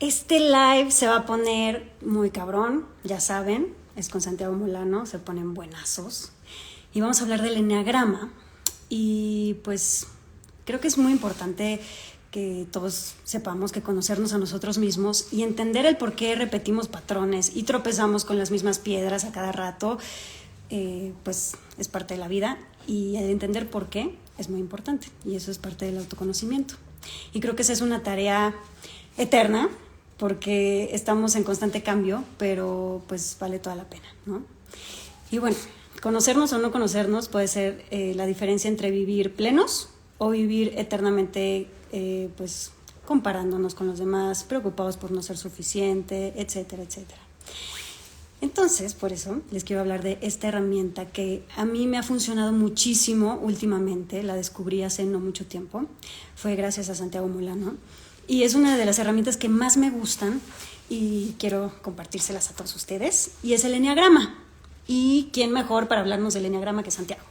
Este live se va a poner muy cabrón, ya saben, es con Santiago Molano, se ponen buenazos. Y vamos a hablar del enneagrama. Y pues creo que es muy importante que todos sepamos que conocernos a nosotros mismos y entender el por qué repetimos patrones y tropezamos con las mismas piedras a cada rato, pues es parte de la vida. Y el entender por qué es muy importante. Y eso es parte del autoconocimiento. Y creo que esa es una tarea eterna, porque estamos en constante cambio, pero pues vale toda la pena, ¿no? Y bueno, conocernos o no conocernos puede ser la diferencia entre vivir plenos o vivir eternamente, pues comparándonos con los demás, preocupados por no ser suficiente, etcétera, etcétera. Entonces, por eso les quiero hablar de esta herramienta que a mí me ha funcionado muchísimo últimamente, la descubrí hace no mucho tiempo, fue gracias a Santiago Molano, y es una de las herramientas que más me gustan y quiero compartírselas a todos ustedes, y es el enneagrama. ¿Y quién mejor para hablarnos del enneagrama que Santiago?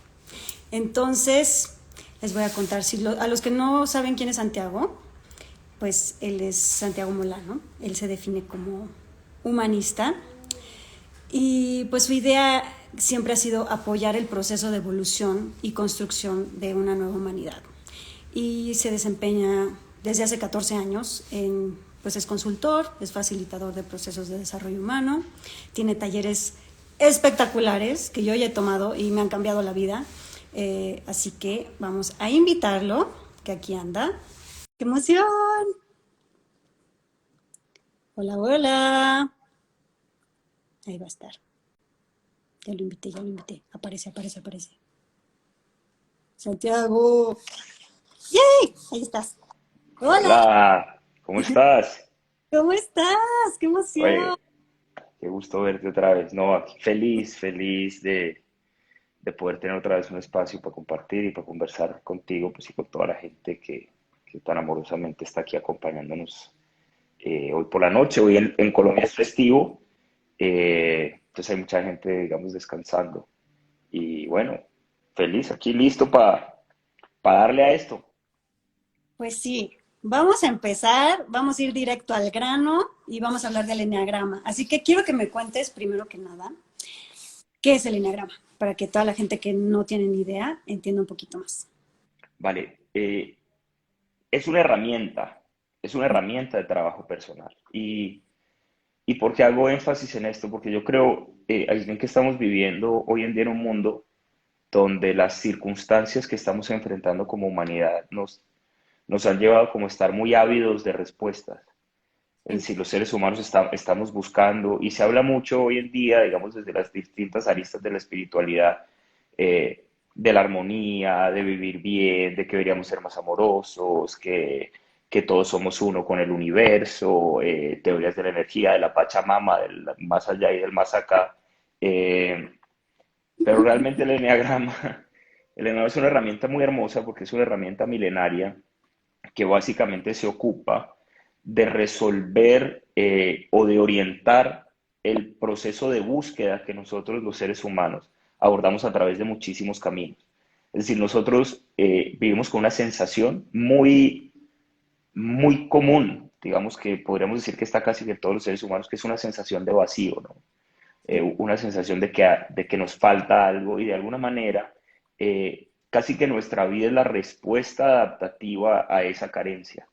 Entonces, les voy a contar, a los que no saben quién es Santiago, pues él es Santiago Molano, él se define como humanista, y pues su idea siempre ha sido apoyar el proceso de evolución y construcción de una nueva humanidad. Y se desempeña desde hace 14 años pues es consultor, es facilitador de procesos de desarrollo humano, tiene talleres espectaculares que yo ya he tomado y me han cambiado la vida. Así que vamos a invitarlo, que aquí anda. ¡Qué emoción! Hola, hola. Ahí va a estar. Ya lo invité, ya lo invité. Aparece, aparece, aparece. Santiago. ¡Yay! Ahí estás. Hola, Hola, ¿cómo estás? ¿cómo estás? ¡Qué emoción! Oye, qué gusto verte otra vez. No, aquí feliz, feliz de poder tener otra vez un espacio para compartir y para conversar contigo, pues y con toda la gente que tan amorosamente está aquí acompañándonos hoy por la noche. Hoy en Colombia es festivo, entonces hay mucha gente, digamos, descansando. Y bueno, feliz, aquí listo para darle a esto. Pues sí, vamos a empezar, vamos a ir directo al grano y vamos a hablar del enneagrama. Así que quiero que me cuentes, primero que nada, qué es el enneagrama, para que toda la gente que no tiene ni idea entienda un poquito más. Vale, es una herramienta de trabajo personal. ¿Y por qué hago énfasis en esto? Porque yo creo, en que estamos viviendo hoy en día en un mundo donde las circunstancias que estamos enfrentando como humanidad nos han llevado como a estar muy ávidos de respuestas. Es Sí, decir, los seres humanos estamos buscando, y se habla mucho hoy en día, digamos, desde las distintas aristas de la espiritualidad, de la armonía, de vivir bien, de que deberíamos ser más amorosos, que todos somos uno con el universo, teorías de la energía, de la Pachamama, del más allá y del más acá. Eh, pero realmente el enneagrama, el enneagrama es una herramienta muy hermosa porque es una herramienta milenaria que básicamente se ocupa de resolver o de orientar el proceso de búsqueda que nosotros los seres humanos abordamos a través de muchísimos caminos. Es decir, nosotros vivimos con una sensación muy común, digamos que podríamos decir que está casi en todos los seres humanos, que es una sensación de vacío, ¿no? sí, Una sensación de que nos falta algo y de alguna manera casi que nuestra vida es la respuesta adaptativa a esa carencia.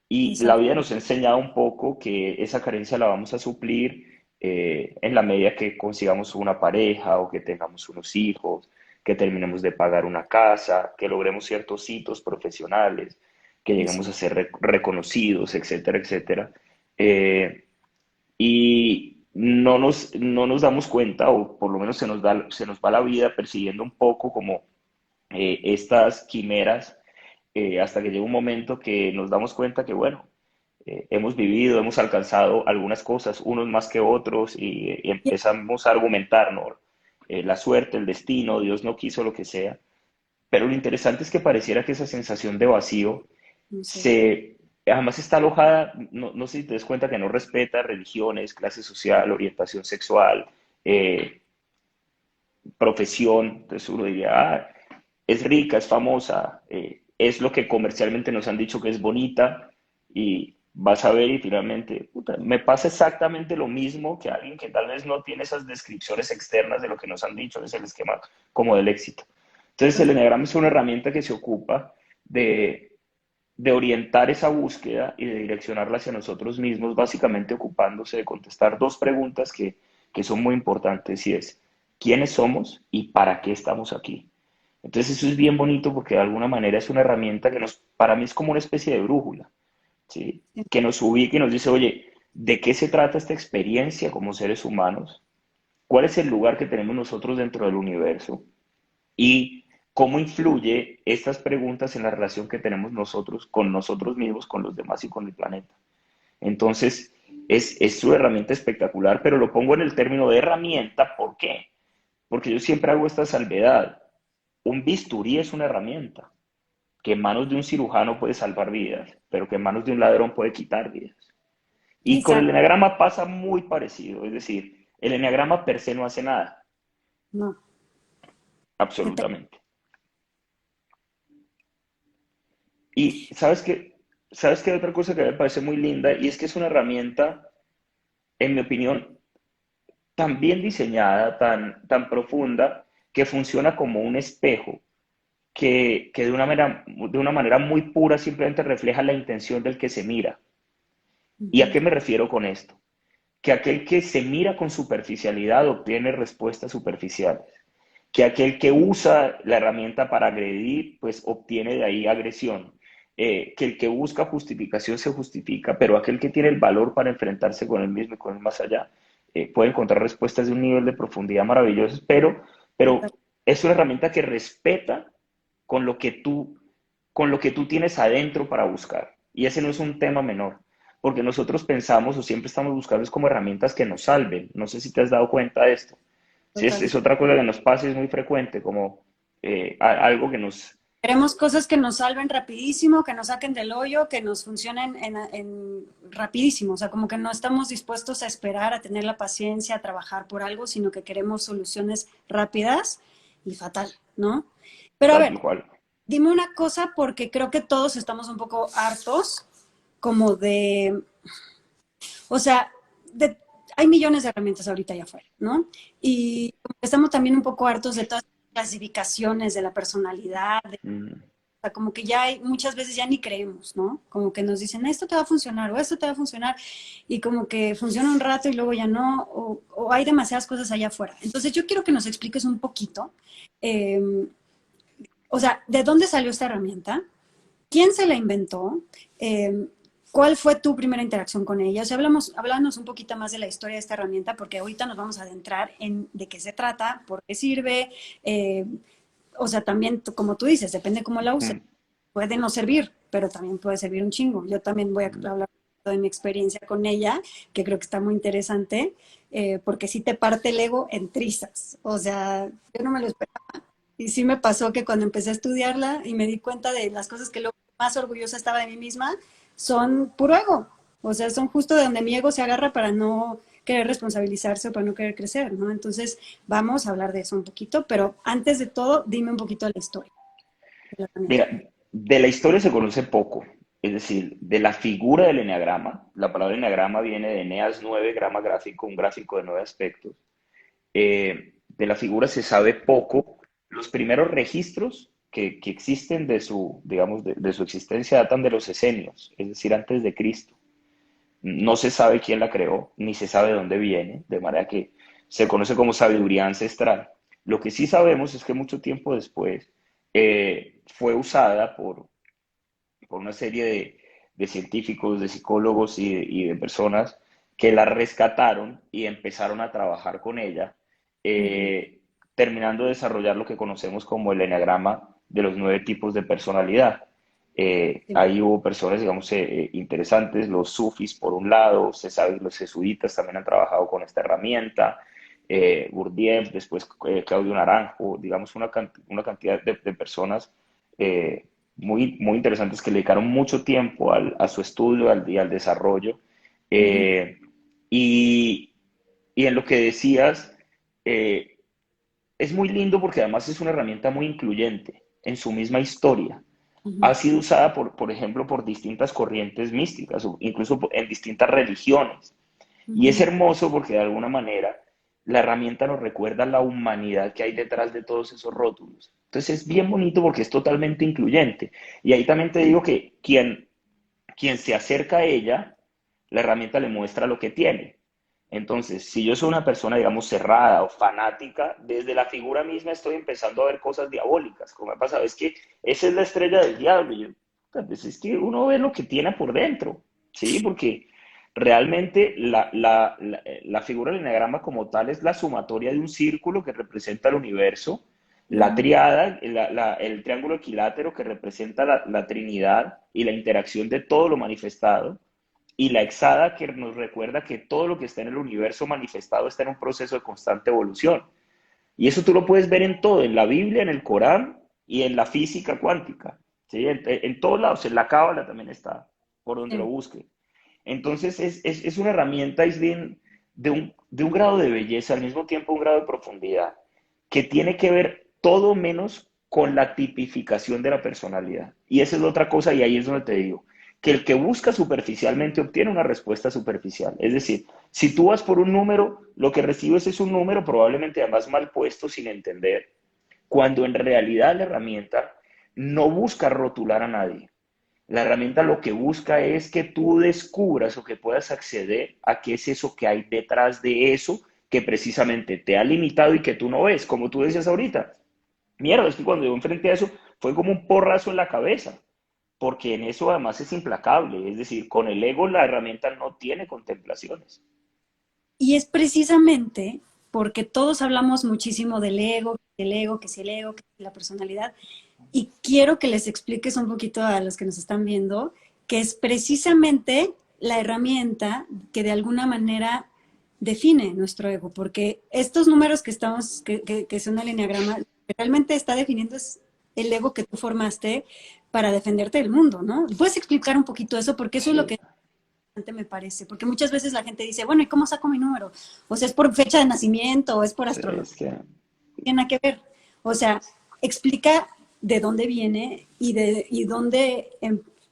Y la vida exacto. nos ha enseñado un poco que esa carencia la vamos a suplir en la medida que consigamos una pareja o que tengamos unos hijos, que terminemos de pagar una casa, que logremos ciertos hitos profesionales, que lleguemos a Eso. ser reconocidos, etcétera, etcétera. Eh, y no nos damos cuenta, o por lo menos se nos va la vida persiguiendo un poco como estas quimeras, hasta que llega un momento que nos damos cuenta que, bueno, hemos vivido, hemos alcanzado algunas cosas, unos más que otros, y empezamos a argumentar, ¿no? La suerte, el destino, Dios no quiso, lo que sea. Pero lo interesante es que pareciera que esa sensación de vacío No sé. además está alojada, no sé si te das cuenta que no respeta religiones, clase social, orientación sexual, eh, profesión. Entonces uno diría, es rica, es famosa, es lo que comercialmente nos han dicho que es bonita, y, vas a ver y finalmente, puta, me pasa exactamente lo mismo que alguien que tal vez no tiene esas descripciones externas de lo que nos han dicho, es el esquema como del éxito. Entonces el enneagrama es una herramienta que se ocupa de, de orientar esa búsqueda y de direccionarla hacia nosotros mismos, básicamente ocupándose de contestar dos preguntas que son muy importantes y es, ¿quiénes somos y para qué estamos aquí? Entonces eso es bien bonito porque de alguna manera es una herramienta que para mí es como una especie de brújula, ¿sí? Que nos ubica y nos dice, oye, ¿de qué se trata esta experiencia como seres humanos? ¿Cuál es el lugar que tenemos nosotros dentro del universo? Y cómo influye estas preguntas en la relación que tenemos nosotros con nosotros mismos, con los demás y con el planeta. Entonces, es su herramienta espectacular, pero lo pongo en el término de herramienta, ¿por qué? Porque yo siempre hago esta salvedad. Un bisturí es una herramienta que en manos de un cirujano puede salvar vidas, pero que en manos de un ladrón puede quitar vidas. Y con el Exacto, enneagrama pasa muy parecido, es decir, el enneagrama per se no hace nada, no. Dep- absolutamente. Y sabes que hay otra cosa que me parece muy linda y es que es una herramienta, en mi opinión, tan bien diseñada, tan profunda, que funciona como un espejo que de una manera muy pura simplemente refleja la intención del que se mira. ¿Y a Ujú. qué me refiero con esto? Que aquel que se mira con superficialidad obtiene respuestas superficiales, que aquel que usa la herramienta para agredir, pues obtiene de ahí agresión, que el que busca justificación se justifica, pero aquel que tiene el valor para enfrentarse con él mismo y con el más allá, puede encontrar respuestas de un nivel de profundidad maravilloso, pero es una herramienta que respeta con lo que tú, con lo que tú tienes adentro para buscar. Y ese no es un tema menor, porque nosotros pensamos o siempre estamos buscando es como herramientas que nos salven. No sé si te has dado cuenta de esto. Sí, Total. es otra cosa que nos pasa, es muy frecuente, como algo que nos... Queremos cosas que nos salven rapidísimo, que nos saquen del hoyo, que nos funcionen rapidísimo. O sea, como que no estamos dispuestos a esperar, a tener la paciencia, a trabajar por algo, sino que queremos soluciones rápidas y fatal, ¿no? Pero a Tal ver, cual. dime una cosa porque creo que todos estamos un poco hartos como de, o sea, de, hay millones de herramientas ahorita allá afuera, ¿no? Y como que estamos también un poco hartos de todas las clasificaciones de la personalidad, Mm. sea, como que ya hay, muchas veces ya ni creemos, ¿no? Como que nos dicen, esto te va a funcionar o esto te va a funcionar y como que funciona un rato y luego ya no, o hay demasiadas cosas allá afuera. Entonces yo quiero que nos expliques un poquito, eh, o sea, ¿de dónde salió esta herramienta? ¿Quién se la inventó? Eh, ¿Cuál fue tu primera interacción con ella? O sea, hablamos un poquito más de la historia de esta herramienta porque ahorita nos vamos a adentrar en de qué se trata, por qué sirve, eh, o sea, también, como tú dices, depende cómo la uses. Mm. Puede no servir, pero también puede servir un chingo. Yo también voy a Mm. hablar de mi experiencia con ella, que creo que está muy interesante, porque sí te parte el ego en trizas. O sea, yo no me lo esperaba. Y sí me pasó que cuando empecé a estudiarla y me di cuenta de las cosas que luego más orgullosa estaba de mí misma, son puro ego. O sea, son justo de donde mi ego se agarra para no querer responsabilizarse o para no querer crecer, ¿no? Entonces, vamos a hablar de eso un poquito, pero antes de todo, dime un poquito de la historia de la herramienta. Mira, de la historia se conoce poco, es decir, de la figura del eneagrama. La palabra eneagrama viene de Eneas 9, grama gráfico, un gráfico de 9 aspectos. De la figura se sabe poco. Los primeros registros que existen de su, digamos, de su existencia datan de los esenios, es decir, antes de Cristo. No se sabe quién la creó, ni se sabe dónde viene, de manera que se conoce como sabiduría ancestral. Lo que sí sabemos es que mucho tiempo después fue usada por una serie de científicos, de psicólogos y de personas que la rescataron y empezaron a trabajar con ella, Ujú. terminando de desarrollar lo que conocemos como el eneagrama de los 9 tipos de personalidad. Sí. Ahí hubo personas, digamos, interesantes, los sufis por un lado, se sabe que los jesuitas también han trabajado con esta herramienta, Gurdjieff, después Claudio Naranjo, digamos, una cantidad de personas muy, muy interesantes que le dedicaron mucho tiempo a su estudio y al desarrollo. Ujú. Eh, y, y en lo que decías, eh, es muy lindo porque además es una herramienta muy incluyente en su misma historia. ha Ujú, sido usada, por ejemplo, por distintas corrientes místicas, o incluso en distintas religiones. Y es ujú. hermoso porque de alguna manera la herramienta nos recuerda la humanidad que hay detrás de todos esos rótulos. Entonces es bien bonito porque es totalmente incluyente. Y ahí también te digo que quien se acerca a ella, la herramienta le muestra lo que tiene. Entonces, si yo soy una persona, digamos, cerrada o fanática, desde la figura misma estoy empezando a ver cosas diabólicas. Como me ha pasado, es que esa es la estrella del diablo. Y yo, pues es que uno ve lo que tiene por dentro, ¿sí? Porque realmente la figura del eneagrama como tal es la sumatoria de un círculo que representa el universo, la Ujú. triada, el triángulo equilátero que representa la Trinidad y la interacción de todo lo manifestado, y la hexada que nos recuerda que todo lo que está en el universo manifestado está en un proceso de constante evolución. Y eso tú lo puedes ver en todo, en la Biblia, en el Corán y en la física cuántica. ¿Sí? En todos lados, en la Cábala también está, por donde lo Sí. busque. Entonces es una herramienta de un grado de belleza, al mismo tiempo un grado de profundidad, que tiene que ver todo menos con la tipificación de la personalidad. Y esa es la otra cosa, y ahí es donde te digo, que el que busca superficialmente obtiene una respuesta superficial. Es decir, si tú vas por un número, lo que recibes es un número probablemente además mal puesto sin entender, cuando en realidad la herramienta no busca rotular a nadie. La herramienta lo que busca es que tú descubras o que puedas acceder a qué es eso que hay detrás de eso que precisamente te ha limitado y que tú no ves, como tú decías ahorita. Mierda, es que cuando yo enfrenté a eso fue como un porrazo en la cabeza, porque en eso además es implacable, es decir, con el ego la herramienta no tiene contemplaciones. Y es precisamente porque todos hablamos muchísimo del ego, que si el ego, que si la personalidad, y quiero que les expliques un poquito a los que nos están viendo que es precisamente la herramienta que de alguna manera define nuestro ego, porque estos números que estamos, que son el enneagrama, realmente está definiendo es el ego que tú formaste para defenderte del mundo, ¿no? ¿Puedes explicar un poquito eso? Porque eso es lo Sí, que me parece, porque muchas veces la gente dice, bueno, ¿y cómo saco mi número? O sea, ¿es por fecha de nacimiento o es por sí, astrología? es que No tiene nada que ver. O sea, explica de dónde viene y dónde,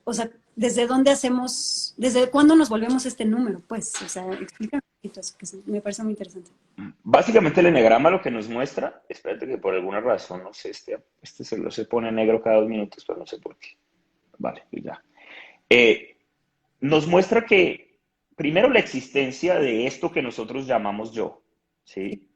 o sea, desde dónde hacemos, desde cuándo nos volvemos este número, pues, o sea, explica un poquito eso, que sí, me parece muy interesante. básicamente el enegrama lo que nos muestra, espérate que por alguna razón, no sé, este se pone negro cada 2 minutos, pero no sé por qué. Vale, pues ya. Eh, Nos muestra que, primero, la existencia de esto que nosotros llamamos yo, ¿sí?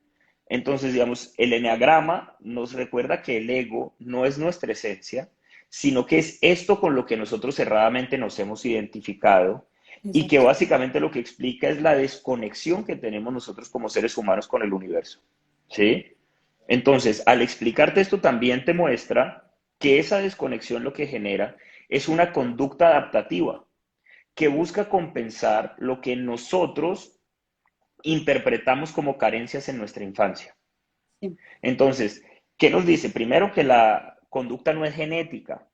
Entonces, digamos, el eneagrama nos recuerda que el ego no es nuestra esencia, sino que es esto con lo que nosotros erradamente nos hemos identificado y que Exacto. básicamente lo que explica es la desconexión que tenemos nosotros como seres humanos con el universo, ¿sí? Entonces, al explicarte esto también te muestra que esa desconexión lo que genera es una conducta adaptativa que busca compensar lo que nosotros interpretamos como carencias en nuestra infancia. Sí. Entonces, ¿qué nos dice? Primero que la conducta no es genética,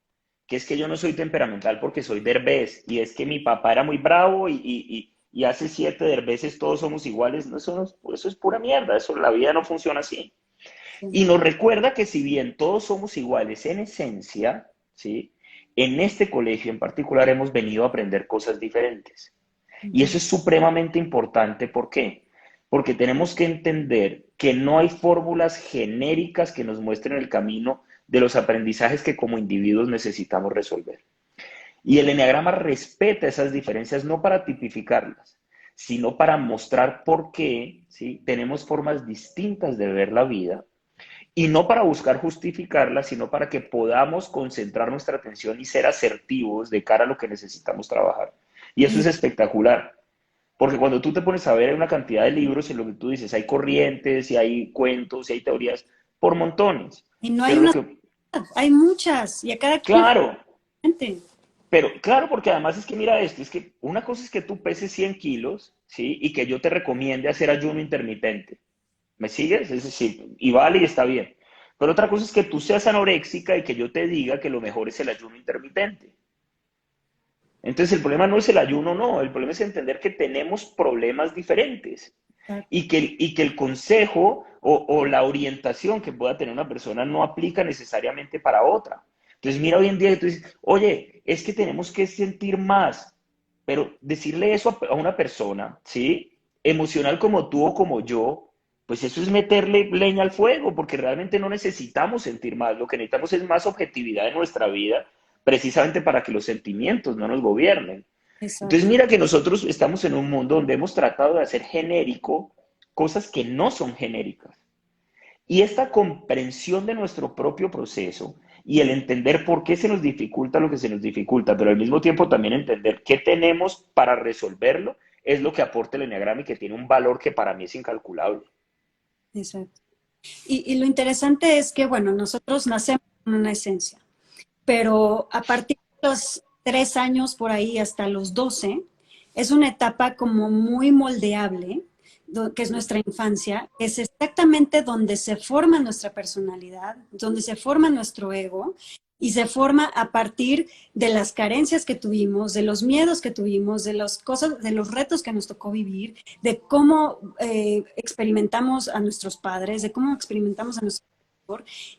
que es que yo no soy temperamental porque soy derbez, y es que mi papá era muy bravo y hace 7 derbeces todos somos iguales. No, eso es pura mierda, eso, la vida no funciona así. Sí. Y nos recuerda que si bien todos somos iguales en esencia, ¿sí? En este colegio en particular hemos venido a aprender cosas diferentes. Y Ujú. eso es supremamente importante. ¿Por qué? Porque tenemos que entender que no hay fórmulas genéricas que nos muestren el camino de los aprendizajes que como individuos necesitamos resolver. Y el enneagrama respeta esas diferencias no para tipificarlas, sino para mostrar por qué, ¿sí? Tenemos formas distintas de ver la vida, y no para buscar justificarlas, sino para que podamos concentrar nuestra atención y ser asertivos de cara a lo que necesitamos trabajar. Y eso es Y, espectacular. Porque cuando tú te pones a ver hay una cantidad de libros en lo que tú dices, hay corrientes, y hay cuentos, y hay teorías, por montones. y no hay Pero lo una, que, hay muchas, y a cada quien claro, diferente. pero claro, porque además es que mira esto, es que una cosa es que tú peses 100 kilos, ¿sí? Y que yo te recomiende hacer ayuno intermitente. ¿Me sigues? Es decir, y vale y está bien. Pero otra cosa es que tú seas anoréxica y que yo te diga que lo mejor es el ayuno intermitente. Entonces el problema no es el ayuno, no, el problema es entender que tenemos problemas diferentes y que el consejo o la orientación que pueda tener una persona no aplica necesariamente para otra. Entonces mira hoy en día que tú dices, oye, es que tenemos que sentir más, pero decirle eso a una persona, ¿sí? Emocional como tú o como yo, pues eso es meterle leña al fuego, porque realmente no necesitamos sentir más, lo que necesitamos es más objetividad en nuestra vida, precisamente para que los sentimientos no nos gobiernen. Entonces Exacto, mira que nosotros estamos en un mundo donde hemos tratado de hacer genérico cosas que no son genéricas. Y esta comprensión de nuestro propio proceso y el entender por qué se nos dificulta lo que se nos dificulta, pero al mismo tiempo también entender qué tenemos para resolverlo, es lo que aporta el enneagrama y que tiene un valor que para mí es incalculable. exacto. Y lo interesante es que, bueno, nosotros nacemos con una esencia, pero a partir de los 3 años por ahí hasta los 12 es una etapa como muy moldeable, que es nuestra infancia, es exactamente donde se forma nuestra personalidad, donde se forma nuestro ego y se forma a partir de las carencias que tuvimos, de los miedos que tuvimos, de las cosas, de los retos que nos tocó vivir, de cómo experimentamos a nuestros padres, de cómo experimentamos a nuestros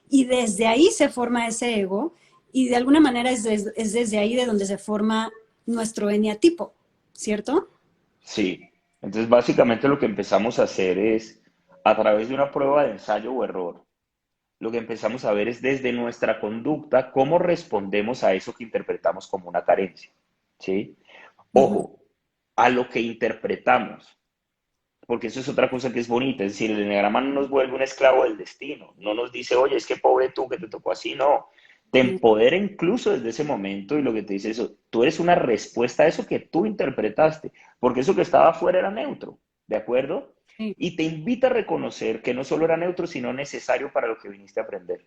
y desde ahí se forma ese ego y de alguna manera es desde ahí de donde se forma nuestro eneatipo, ¿cierto? Sí. Entonces básicamente lo que empezamos a hacer es, a través de una prueba de ensayo o error, lo que empezamos a ver es desde nuestra conducta cómo respondemos a eso que interpretamos como una carencia. ¿Sí? Ujú. Ojo, a lo que interpretamos, porque eso es otra cosa que es bonita, es decir, el enneagrama no nos vuelve un esclavo del destino, no nos dice, oye, es que pobre tú que te tocó así, no, te empodera incluso desde ese momento y lo que te dice eso, tú eres una respuesta a eso que tú interpretaste, porque eso que estaba afuera era neutro, ¿de acuerdo? Sí, Y te invita a reconocer que no solo era neutro, sino necesario para lo que viniste a aprender.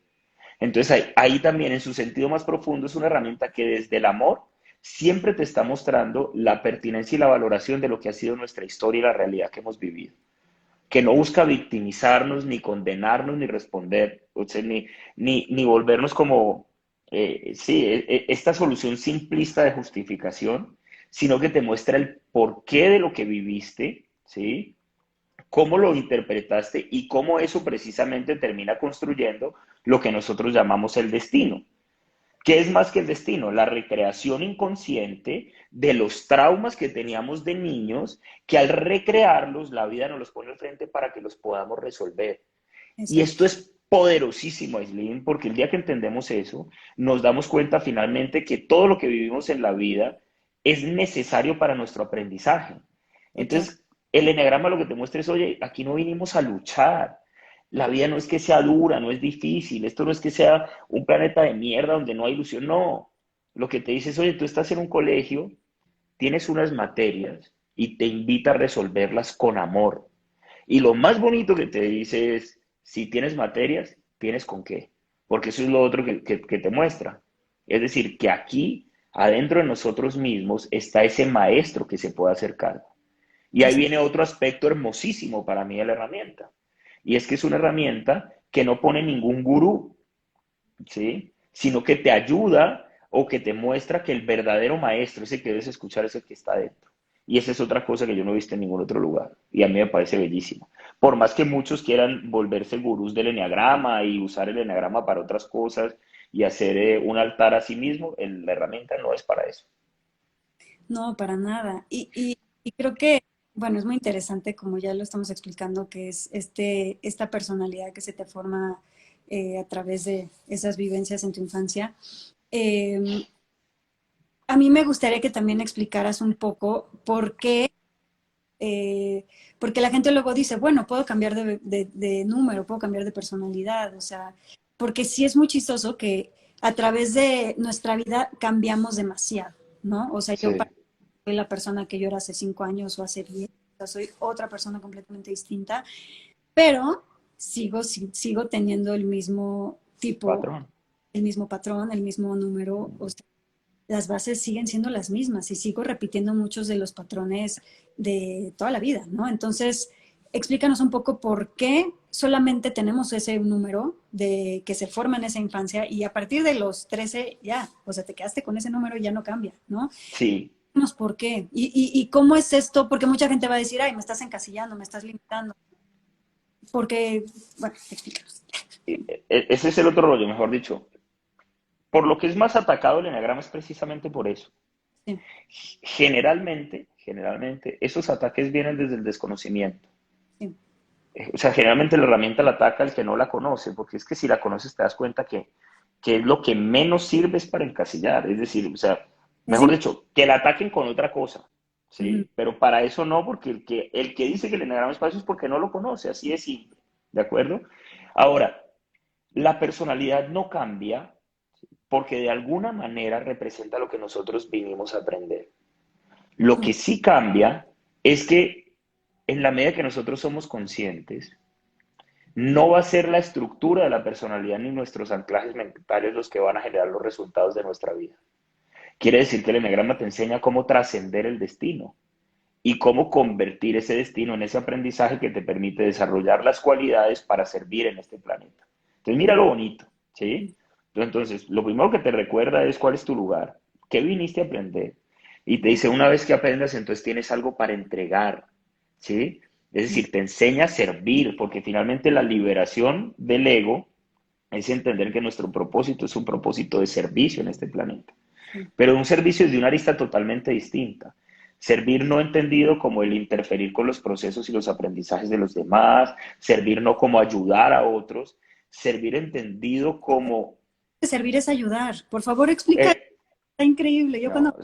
Entonces ahí también en su sentido más profundo es una herramienta que desde el amor siempre te está mostrando la pertinencia y la valoración de lo que ha sido nuestra historia y la realidad que hemos vivido. Que no busca victimizarnos, ni condenarnos, ni responder, o sea, ni volvernos como, sí, esta solución simplista de justificación, sino que te muestra el porqué de lo que viviste, ¿sí? Cómo lo interpretaste y cómo eso precisamente termina construyendo lo que nosotros llamamos el destino. ¿Qué es más que el destino? La recreación inconsciente de los traumas que teníamos de niños, que al recrearlos, la vida nos los pone al frente para que los podamos resolver. Y exacto. esto es poderosísimo, Aislinn, porque el día que entendemos eso, nos damos cuenta finalmente que todo lo que vivimos en la vida es necesario para nuestro aprendizaje. Total. Entonces, el enneagrama lo que te muestra es, oye, aquí no vinimos a luchar. La vida no es que sea dura, no es difícil. Esto no es que sea un planeta de mierda donde no hay ilusión. No. Lo que te dice es, oye, tú estás en un colegio, tienes unas materias y te invita a resolverlas con amor. Y lo más bonito que te dice es, si tienes materias, tienes con qué. Porque eso es lo otro que te muestra. Es decir, que aquí, adentro de nosotros mismos, está ese maestro que se puede acercar. Y ahí Exacto. viene otro aspecto hermosísimo para mí de la herramienta. Y es que es una herramienta que no pone ningún gurú, ¿sí? Sino que te ayuda o que te muestra que el verdadero maestro, ese que debes escuchar, es el que está dentro. Y esa es otra cosa que yo no he visto en ningún otro lugar. Y a mí me parece bellísimo. Por más que muchos quieran volverse gurús del eneagrama y usar el eneagrama para otras cosas y hacer un altar a sí mismo, la herramienta no es para eso. No, para nada. Y creo que, bueno, es muy interesante, como ya lo estamos explicando, que es esta personalidad que se te forma a través de esas vivencias en tu infancia. Eh, a mí me gustaría que también explicaras un poco eh, porque la gente luego dice, bueno, puedo cambiar de número, puedo cambiar de personalidad, o sea, porque sí es muy chistoso que a través de nuestra vida cambiamos demasiado, ¿no? O sea, yo Sí, soy la persona que yo era hace 5 años o hace 10, o sea, soy otra persona completamente distinta, pero sigo teniendo el mismo tipo, patrón. el mismo patrón, el mismo número, o sea, las bases siguen siendo las mismas y sigo repitiendo muchos de los patrones de toda la vida, ¿no? Entonces, explícanos un poco por qué solamente tenemos ese número de que se forma en esa infancia y a partir de los 13 ya, o sea, te quedaste con ese número y ya no cambia, ¿no? Sí, ¿Por qué? Y cómo es esto? Porque mucha gente va a decir, ay, me estás encasillando, me estás limitando. Porque, bueno, explícanos. ese es el otro rollo, mejor dicho. por lo que es más atacado el eneagrama es precisamente por eso. Sí, Generalmente, esos ataques vienen desde el desconocimiento. sí, O sea, generalmente la herramienta la ataca el que no la conoce, porque es que si la conoces te das cuenta que es lo que menos sirve es para encasillar. Es decir, o sea, es mejor dicho, que la ataquen con otra cosa, ujú, ¿sí? Pero para eso no, porque el que dice que el eneagrama es falso es porque no lo conoce, así es simple, ¿de acuerdo? Ahora, la personalidad no cambia porque de alguna manera representa lo que nosotros vinimos a aprender. Lo que sí cambia es que en la medida que nosotros somos conscientes, no va a ser la estructura de la personalidad ni nuestros anclajes mentales los que van a generar los resultados de nuestra vida. Quiere decir que el eneagrama te enseña cómo trascender el destino y cómo convertir ese destino en ese aprendizaje que te permite desarrollar las cualidades para servir en este planeta. Entonces, mira lo bonito, ¿sí? Entonces, lo primero que te recuerda es cuál es tu lugar, qué viniste a aprender. Y te dice, una vez que aprendas, entonces tienes algo para entregar, ¿sí? Es decir, te enseña a servir, porque finalmente la liberación del ego es entender que nuestro propósito es un propósito de servicio en este planeta, sí. pero un servicio es de una arista totalmente distinta. Servir no entendido como el interferir con los procesos y los aprendizajes de los demás, servir no como ayudar a otros, servir entendido como... Servir es ayudar. Por favor, explica. eh, Está increíble. Yo cuando no,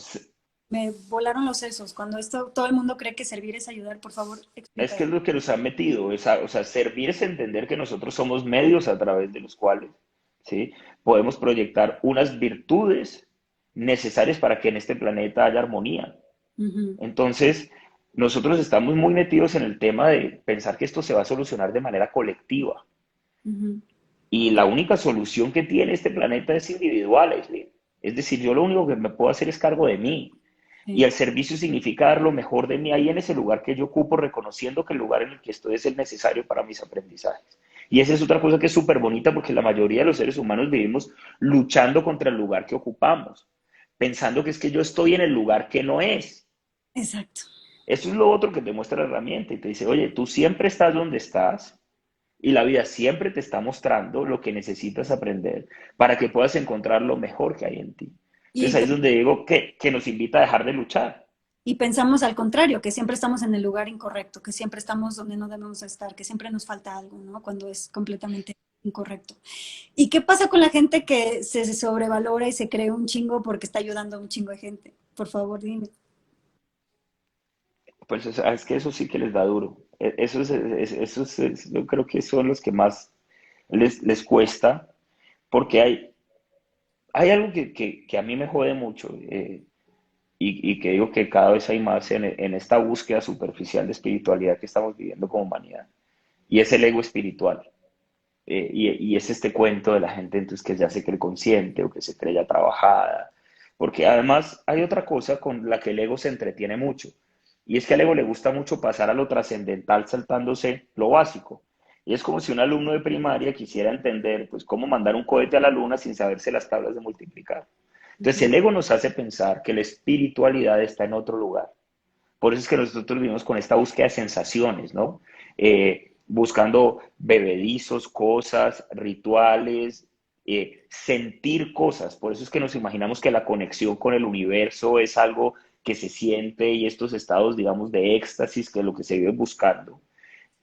me volaron los sesos, cuando esto todo el mundo cree que servir es ayudar, por favor, es explica que eso. es lo que nos han metido, o sea, servir es entender que nosotros somos medios a través de los cuales, ¿sí? Podemos proyectar unas virtudes necesarias para que en este planeta haya armonía. Ujú, Entonces, nosotros estamos muy metidos en el tema de pensar que esto se va a solucionar de manera colectiva. ujú. Y la única solución que tiene este planeta es individual, Aislinn. Es decir, yo lo único que me puedo hacer es cargo de mí. Y Sí. el servicio significa dar lo mejor de mí ahí en ese lugar que yo ocupo, reconociendo que el lugar en el que estoy es el necesario para mis aprendizajes. Y esa es otra cosa que es súper bonita porque la mayoría de los seres humanos vivimos luchando contra el lugar que ocupamos, pensando que es que yo estoy en el lugar que no es. Exacto. Eso es lo otro que te muestra la herramienta y te dice, oye, tú siempre estás donde estás y la vida siempre te está mostrando lo que necesitas aprender para que puedas encontrar lo mejor que hay en ti. Y, Entonces ahí es donde digo que nos invita a dejar de luchar. y pensamos al contrario, que siempre estamos en el lugar incorrecto, que siempre estamos donde no debemos estar, que siempre nos falta algo, ¿no? Cuando es completamente incorrecto. ¿Y qué pasa con la gente que se sobrevalora y se cree un chingo porque está ayudando a un chingo de gente? Por favor, dime. Pues es que eso sí que les da duro. Yo creo que son los que más les cuesta, porque hay algo que a mí me jode mucho y que digo que cada vez hay más en esta búsqueda superficial de espiritualidad que estamos viviendo como humanidad, y es el ego espiritual. Y es este cuento de la gente entonces que ya se cree consciente o que se cree ya trabajada. Porque además hay otra cosa con la que el ego se entretiene mucho. Y es que al ego le gusta mucho pasar a lo trascendental saltándose lo básico. Y es como si un alumno de primaria quisiera entender pues cómo mandar un cohete a la luna sin saberse las tablas de multiplicar. Entonces el ego nos hace pensar que la espiritualidad está en otro lugar. Por eso es que nosotros vivimos con esta búsqueda de sensaciones, ¿no? Buscando bebedizos, cosas, rituales, sentir cosas. Por eso es que nos imaginamos que la conexión con el universo es algo que se siente y estos estados, digamos, de éxtasis, que es lo que se vive buscando.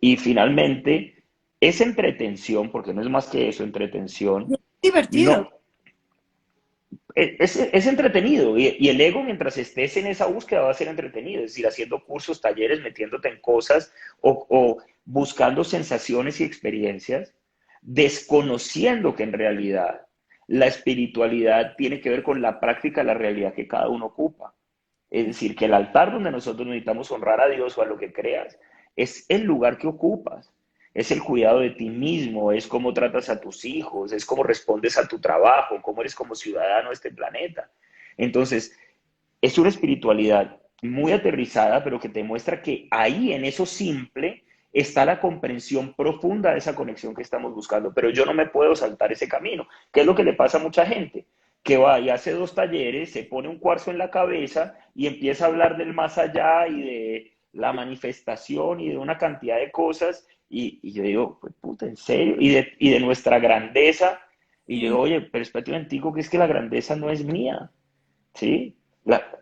Y finalmente, esa entretención, porque no es más que eso, entretención, Es divertido. no, es entretenido y el ego mientras estés en esa búsqueda va a ser entretenido, es decir, haciendo cursos, talleres, metiéndote en cosas o buscando sensaciones y experiencias, desconociendo que en realidad la espiritualidad tiene que ver con la práctica de la realidad que cada uno ocupa. Es decir, que el altar donde nosotros necesitamos honrar a Dios o a lo que creas es el lugar que ocupas, es el cuidado de ti mismo, es cómo tratas a tus hijos, es cómo respondes a tu trabajo, cómo eres como ciudadano de este planeta. Entonces, es una espiritualidad muy aterrizada, pero que te muestra que ahí, en eso simple, está la comprensión profunda de esa conexión que estamos buscando. Pero yo no me puedo saltar ese camino, que es lo que le pasa a mucha gente, que va y hace 2 talleres, se pone un cuarzo en la cabeza y empieza a hablar del más allá y de la manifestación y de una cantidad de cosas. Y yo digo, pues puta, ¿en serio? Y de nuestra grandeza Y yo digo, oye, pero espérate un momentico, que es que la grandeza no es mía, ¿sí?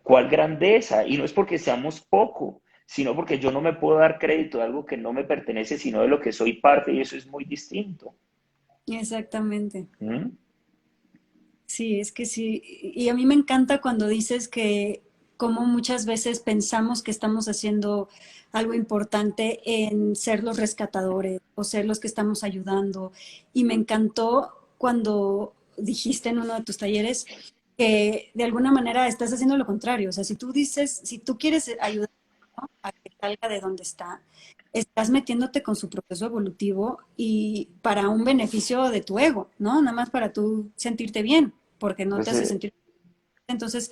¿Cuál grandeza? Y no es porque seamos poco, sino porque yo no me puedo dar crédito de algo que no me pertenece, sino de lo que soy parte, y eso es muy distinto. Exactamente. ¿Mm? Sí, es que sí. Y a mí me encanta cuando dices que como muchas veces pensamos que estamos haciendo algo importante en ser los rescatadores o ser los que estamos ayudando. Y me encantó cuando dijiste en uno de tus talleres que de alguna manera estás haciendo lo contrario. O sea, si tú dices, si tú quieres ayudar, ¿no?, a que salga de donde está, estás metiéndote con su proceso evolutivo y para un beneficio de tu ego, ¿no? Nada más para tú sentirte bien, porque no te Pues, hace sentir. Entonces,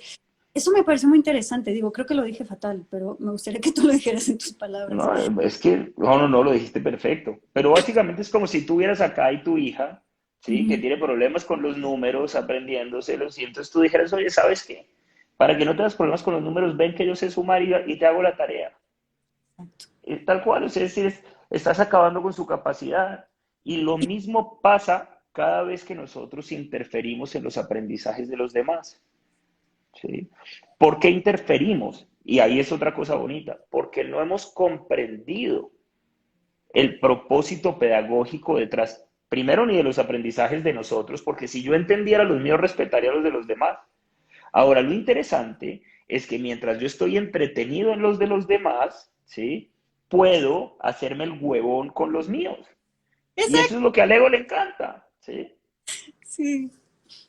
eso me parece muy interesante. Digo, creo que lo dije fatal, pero me gustaría que tú lo dijeras en tus palabras. no, es que, no, no, no, lo dijiste perfecto. Pero básicamente es como si tuvieras acá y tu hija, ¿sí? Que Ujú. tiene problemas con los números, aprendiéndoselos, y entonces tú dijeras, oye, ¿sabes qué? Para que no tengas problemas con los números, ven que yo sé sumar y te hago la tarea. Exacto. Tal cual, o sea, es decir, estás acabando con su capacidad. Y lo mismo pasa cada vez que nosotros interferimos en los aprendizajes de los demás. ¿Sí? ¿Por qué interferimos? Y ahí es otra cosa bonita, porque no hemos comprendido el propósito pedagógico detrás, primero ni de los aprendizajes de nosotros, porque si yo entendiera los míos, respetaría los de los demás. Ahora, lo interesante es que mientras yo estoy entretenido en los de los demás, ¿sí? Puedo hacerme el huevón con los míos. Y eso Exacto. es lo que al ego le encanta, ¿sí? Sí.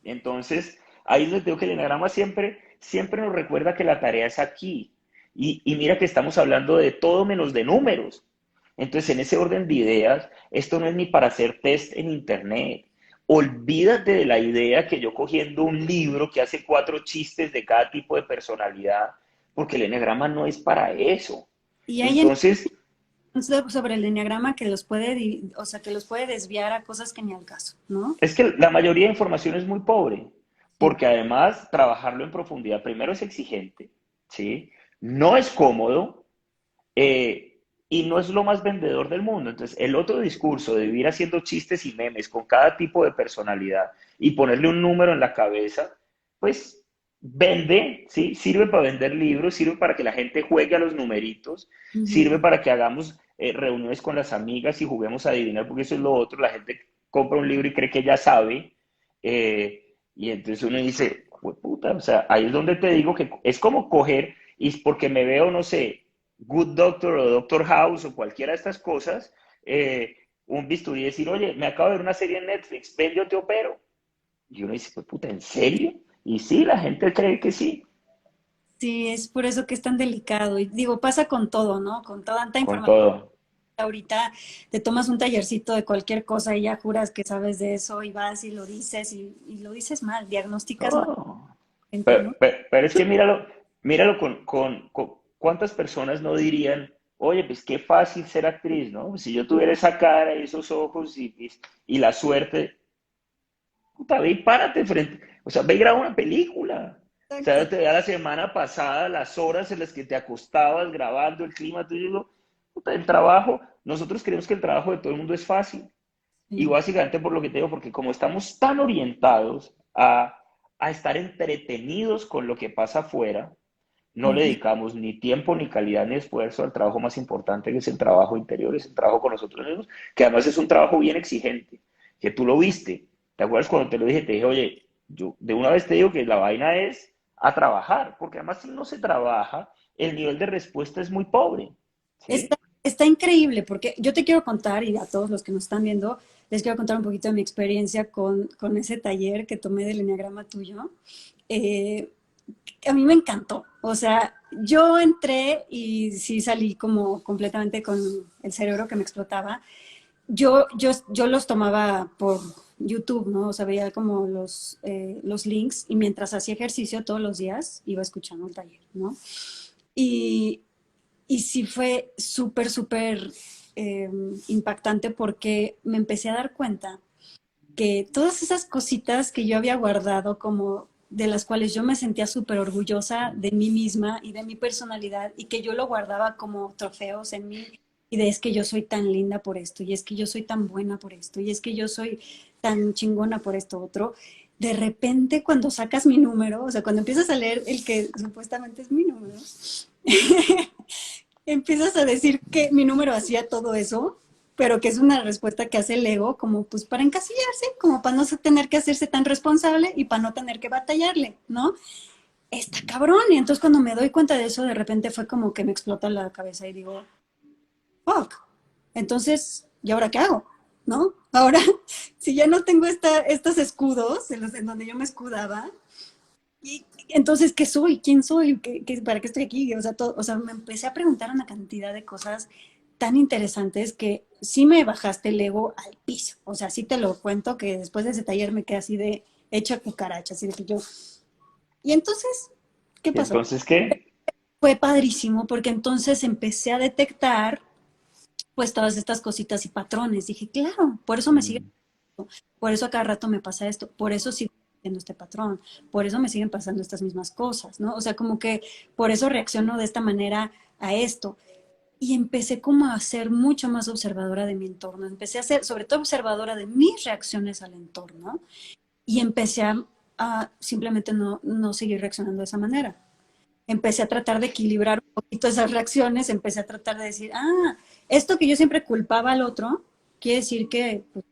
Entonces, ahí es donde tengo que el enagrama siempre nos recuerda que la tarea es aquí. Y mira que estamos hablando de todo menos de números. Entonces, en ese orden de ideas, esto no es ni para hacer test en internet. Olvídate de la idea que yo cogiendo un libro que hace 4 chistes de cada tipo de personalidad, porque el enagrama no es para eso. Y hay Entonces, sobre el enneagrama que los puede, o sea, que los puede desviar a cosas que ni al caso, ¿no? es que la mayoría de información es muy pobre, Sí. porque además trabajarlo en profundidad primero es exigente, ¿sí? No es cómodo y no es lo más vendedor del mundo. Entonces, el otro discurso de vivir haciendo chistes y memes con cada tipo de personalidad y ponerle un número en la cabeza, pues vende, ¿sí? Sirve para vender libros, sirve para que la gente juegue a los numeritos, Ujú. sirve para que hagamos reuniones con las amigas y juguemos a adivinar, porque eso es lo otro, la gente compra un libro y cree que ya sabe, y entonces uno dice, puta, o sea, ahí es donde te digo que es como coger, y es porque me veo, no sé, Good Doctor o Doctor House o cualquiera de estas cosas, un bisturí y decir, oye, me acabo de ver una serie en Netflix, ven, yo te opero. Y uno dice, pues puta, ¿en serio? Y sí, la gente cree que sí, Sí, es por eso que es tan delicado. Y digo, pasa con todo, ¿no? Con tanta con información. todo. Ahorita te tomas un tallercito de cualquier cosa y ya juras que sabes de eso y vas y lo dices y lo dices mal, diagnosticas mal, Oh. gente, ¿no? Pero es que míralo con cuántas personas no dirían, oye, pues qué fácil ser actriz, ¿no? Si yo tuviera esa cara y esos ojos y la suerte, puta, ve y párate frente, o sea, ve y graba una película. O sea, Exacto. yo te veía la semana pasada las horas en las que te acostabas grabando el clima, tú digo, puta, el trabajo, nosotros creemos que el trabajo de todo el mundo es fácil. Y Sí. básicamente por lo que te digo, porque como estamos tan orientados a estar entretenidos con lo que pasa afuera, no le Ujú. dedicamos ni tiempo, ni calidad, ni esfuerzo al trabajo más importante que es el trabajo interior, es el trabajo con nosotros mismos, que además es un trabajo bien exigente, que tú lo viste. ¿Te acuerdas cuando te lo dije? Te dije, oye, yo de una vez te digo que la vaina es a trabajar, porque además si no se trabaja, el nivel de respuesta es muy pobre, Está, ¿sí? está increíble porque yo te quiero contar y a todos los que nos están viendo, les quiero contar un poquito de mi experiencia con ese taller que tomé del enneagrama tuyo. Eh, a mí me encantó. O sea, yo entré y sí salí como completamente con el cerebro que me explotaba. Yo los tomaba por YouTube, ¿no? O sea, veía como los links y mientras hacía ejercicio todos los días iba escuchando el taller, ¿no? Y, y sí fue súper, súper eh, impactante porque me empecé a dar cuenta que todas esas cositas que yo había guardado como de las cuales yo me sentía súper orgullosa de mí misma y de mi personalidad y que yo lo guardaba como trofeos en mí, y de es que yo soy tan linda por esto, y es que yo soy tan buena por esto, y es que yo soy tan chingona por esto otro, de repente cuando sacas mi número, o sea, cuando empiezas a leer el que supuestamente es mi número, empiezas a decir que mi número hacía todo eso, pero que es una respuesta que hace el ego como pues para encasillarse, como para no tener que hacerse tan responsable y para no tener que batallarle, ¿no? Está cabrón. Y entonces cuando me doy cuenta de eso, de repente fue como que me explota la cabeza y digo, fuck. Entonces, ¿y ahora qué hago? ¿No? Ahora, si ya no tengo estos escudos en donde yo me escudaba, y entonces, ¿qué soy? ¿Quién soy? ¿Para qué estoy aquí? O sea, o sea, me empecé a preguntar una cantidad de cosas tan interesantes que sí me bajaste el ego al piso. O sea, sí te lo cuento que después de ese taller me quedé así de hecha cucaracha, así de que yo. Y entonces, ¿qué ¿Y pasó? entonces qué? Fue padrísimo porque entonces empecé a detectar pues todas estas cositas y patrones. Dije, claro, por eso me sigue, Mm. por eso a cada rato me pasa esto, por eso sigo haciendo este patrón, por eso me siguen pasando estas mismas cosas, ¿no? O sea, como que por eso reacciono de esta manera a esto. Y empecé como a ser mucho más observadora de mi entorno, empecé a ser sobre todo observadora de mis reacciones al entorno y empecé a simplemente no seguir reaccionando de esa manera. Empecé a tratar de equilibrar un poquito esas reacciones, empecé a tratar de decir, esto que yo siempre culpaba al otro, quiere decir que pues,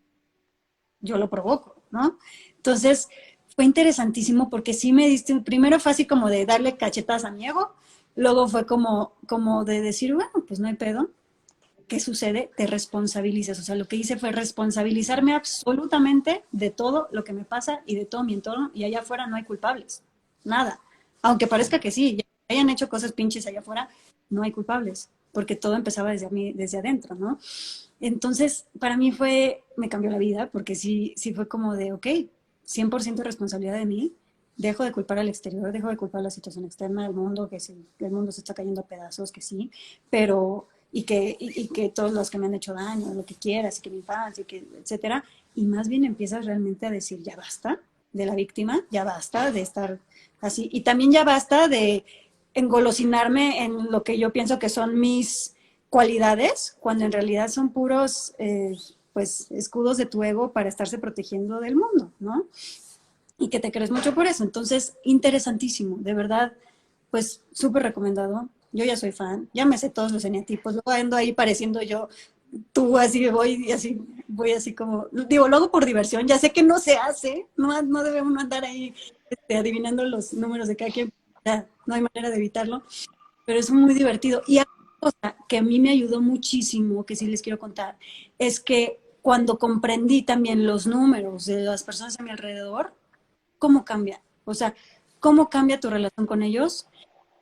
yo lo provoco, ¿no? Entonces, fue interesantísimo porque sí me diste, primero fue así como de darle cachetadas a mi ego, luego fue como de decir, bueno, pues no hay pedo, ¿qué sucede? Te responsabilizas. O sea, lo que hice fue responsabilizarme absolutamente de todo lo que me pasa y de todo mi entorno y allá afuera no hay culpables, nada. Aunque parezca que sí, ya hayan hecho cosas pinches allá afuera, no hay culpables, porque todo empezaba desde mí, desde adentro, ¿no? Entonces, para mí me cambió la vida, porque sí fue como de, ok, 100% responsabilidad de mí, dejo de culpar al exterior, dejo de culpar la situación externa del mundo, que sí, el mundo se está cayendo a pedazos, que sí, pero, y que todos los que me han hecho daño, lo que quieras, y que mi infancia, y que, etcétera, y más bien empiezas realmente a decir, ya basta de la víctima, ya basta de estar así, y también ya basta de engolosinarme en lo que yo pienso que son mis cualidades, cuando en realidad son puros, pues, escudos de tu ego para estarse protegiendo del mundo, ¿no? Y que te crees mucho por eso. Entonces, interesantísimo, de verdad, pues, súper recomendado. Yo ya soy fan, ya me sé todos los eneatipos, luego ando ahí pareciendo yo, tú así voy así como, digo, luego por diversión, ya sé que no se hace, no debe uno andar ahí adivinando los números de cada quien, ya, no hay manera de evitarlo, pero es muy divertido. Y hay una cosa que a mí me ayudó muchísimo, que sí les quiero contar, es que cuando comprendí también los números de las personas a mi alrededor, ¿cómo cambia? O sea, ¿cómo cambia tu relación con ellos?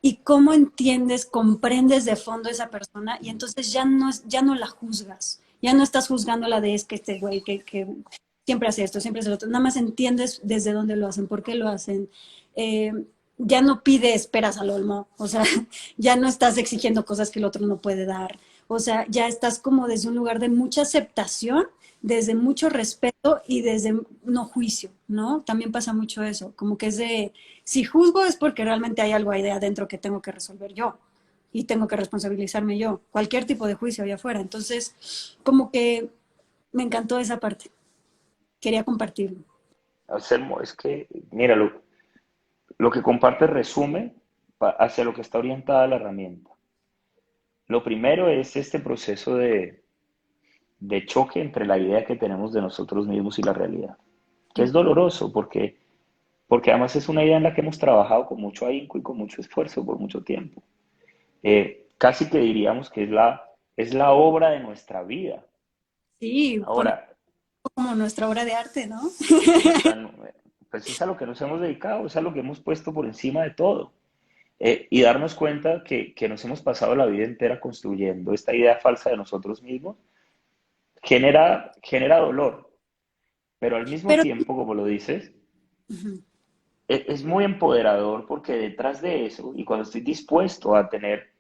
Y cómo entiendes, comprendes de fondo a esa persona y entonces ya no la juzgas, ya no estás juzgándola de es que este güey que siempre hace esto, siempre hace lo otro, nada más entiendes desde dónde lo hacen, por qué lo hacen. Eh, ya no pide esperas al olmo, o sea, ya no estás exigiendo cosas que el otro no puede dar, o sea, ya estás como desde un lugar de mucha aceptación, desde mucho respeto y desde no juicio, ¿no? También pasa mucho eso, como que es de, si juzgo es porque realmente hay algo ahí de adentro que tengo que resolver yo y tengo que responsabilizarme yo, cualquier tipo de juicio allá afuera. Entonces, como que me encantó esa parte, quería compartirlo. Anselmo, es que, mira, lo que comparte resume hacia lo que está orientada la herramienta. Lo primero es este proceso de choque entre la idea que tenemos de nosotros mismos y la realidad, que es doloroso porque además es una idea en la que hemos trabajado con mucho ahínco y con mucho esfuerzo por mucho tiempo. Casi que diríamos que es la obra de nuestra vida. Sí, poner Ahora, como nuestra obra de arte, ¿no? nuestra, pues es a lo que nos hemos dedicado, es a lo que hemos puesto por encima de todo. Y darnos cuenta que nos hemos pasado la vida entera construyendo esta idea falsa de nosotros mismos genera dolor, pero al mismo Pero, tiempo, como lo dices, ujú, es muy empoderador porque detrás de eso, y cuando estoy dispuesto a tener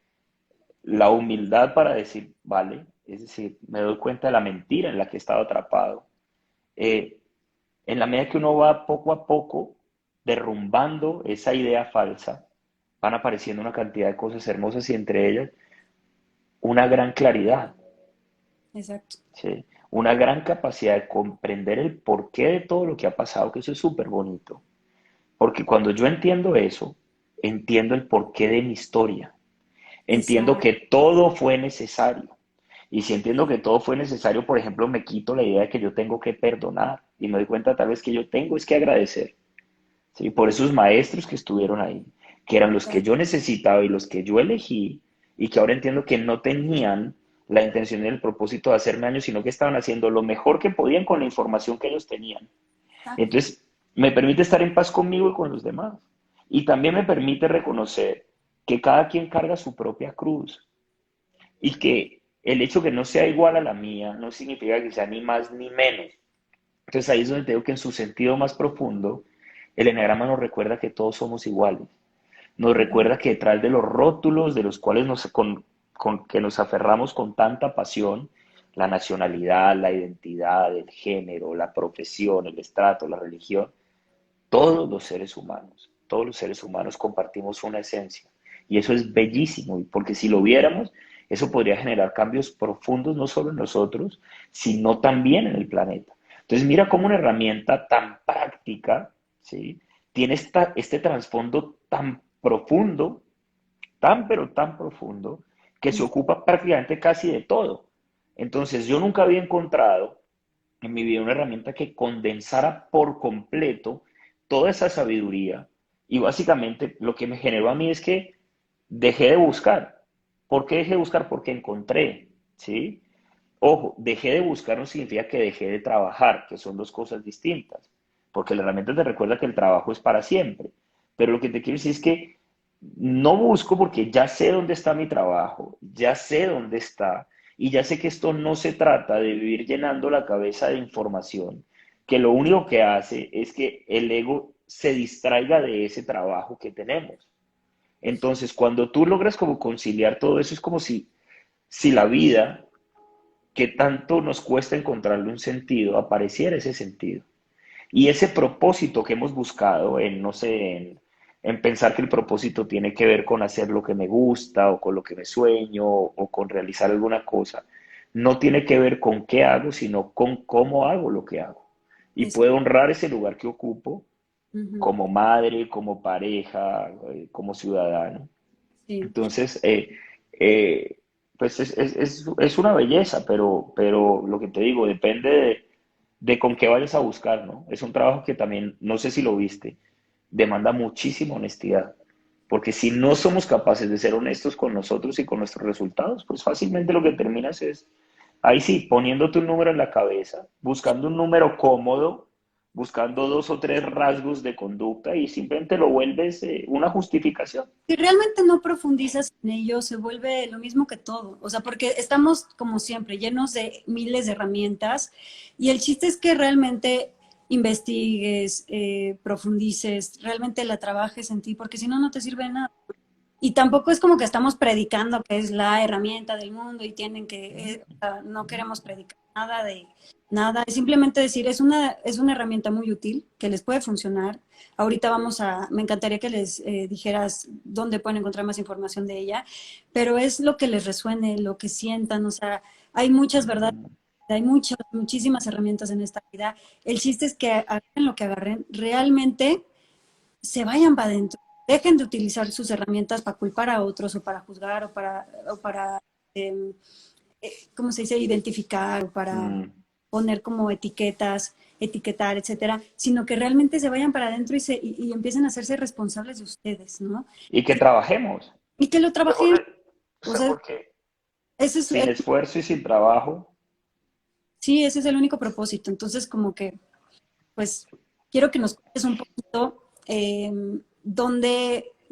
la humildad para decir, vale, es decir, me doy cuenta de la mentira en la que he estado atrapado, eh, en la medida que uno va poco a poco derrumbando esa idea falsa, van apareciendo una cantidad de cosas hermosas y entre ellas una gran claridad. exacto. ¿sí? Una gran capacidad de comprender el porqué de todo lo que ha pasado, que eso es súper bonito. Porque cuando yo entiendo eso, entiendo el porqué de mi historia. Entiendo Exacto. que todo fue necesario. Y si entiendo que todo fue necesario, por ejemplo, me quito la idea de que yo tengo que perdonar y me doy cuenta tal vez que yo tengo es que agradecer, ¿sí? Por esos maestros que estuvieron ahí, que eran los que yo necesitaba y los que yo elegí y que ahora entiendo que no tenían la intención y el propósito de hacerme daño, sino que estaban haciendo lo mejor que podían con la información que ellos tenían. Exacto. Entonces, me permite estar en paz conmigo y con los demás. Y también me permite reconocer que cada quien carga su propia cruz y que el hecho que no sea igual a la mía no significa que sea ni más ni menos. Entonces ahí es donde te digo que en su sentido más profundo, el eneagrama nos recuerda que todos somos iguales. Nos Ujú. recuerda que detrás de los rótulos de los cuales que nos aferramos con tanta pasión, la nacionalidad, la identidad, el género, la profesión, el estrato, la religión, todos los seres humanos compartimos una esencia. Y eso es bellísimo, porque si lo viéramos, eso podría generar cambios profundos no solo en nosotros, sino también en el planeta. Entonces, mira cómo una herramienta tan práctica, ¿sí? Tiene este trasfondo tan profundo, tan pero tan profundo, que se ocupa prácticamente casi de todo. Entonces, yo nunca había encontrado en mi vida una herramienta que condensara por completo toda esa sabiduría. Y básicamente lo que me generó a mí es que dejé de buscar. ¿Por qué dejé de buscar? Porque encontré, ¿sí? Ojo, dejé de buscar no significa que dejé de trabajar, que son dos cosas distintas, porque la herramienta te recuerda que el trabajo es para siempre. Pero lo que te quiero decir es que no busco porque ya sé dónde está mi trabajo, ya sé dónde está, y ya sé que esto no se trata de vivir llenando la cabeza de información, que lo único que hace es que el ego se distraiga de ese trabajo que tenemos. Entonces, cuando tú logras como conciliar todo eso, es como si la vida que tanto nos cuesta encontrarle un sentido, apareciera ese sentido. Y ese propósito que hemos buscado en, no sé, en pensar que el propósito tiene que ver con hacer lo que me gusta o con lo que me sueño o con realizar alguna cosa, no tiene que ver con qué hago, sino con cómo hago lo que hago. Y Es- puedo honrar ese lugar que ocupo ujú. como madre, como pareja, como ciudadano. Sí. Entonces, eh, pues es una belleza, pero lo que te digo, depende de con qué vayas a buscar, ¿no? Es un trabajo que también, no sé si lo viste, demanda muchísima honestidad, porque si no somos capaces de ser honestos con nosotros y con nuestros resultados, pues fácilmente lo que terminas es, ahí sí, poniéndote un número en la cabeza, buscando un número cómodo, buscando dos o tres rasgos de conducta y simplemente lo vuelves una justificación. Si realmente no profundizas en ello, se vuelve lo mismo que todo. O sea, porque estamos, como siempre, llenos de miles de herramientas y el chiste es que realmente investigues, profundices, realmente la trabajes en ti, porque si no, no te sirve de nada. Y tampoco es como que estamos predicando que es la herramienta del mundo y tienen que, o sea, no queremos predicar nada de nada, es simplemente decir, es una herramienta muy útil que les puede funcionar. Ahorita me encantaría que les dijeras dónde pueden encontrar más información de ella, pero es lo que les resuene, lo que sientan, o sea, hay muchas verdades, hay muchas, muchísimas herramientas en esta vida. El chiste es que agarren lo que agarren, realmente se vayan para adentro, dejen de utilizar sus herramientas para culpar a otros o para juzgar o para eh, ¿cómo se dice?, identificar o para Mm. poner como etiquetas, etiquetar, etcétera, sino que realmente se vayan para adentro y empiecen a hacerse responsables de ustedes, ¿no? Y que trabajemos. Y que lo trabajen, O o sea, sea, porque ese es, sin esfuerzo y sin trabajo, sí, ese es el único propósito. Entonces, como que pues quiero que nos cuentes un poquito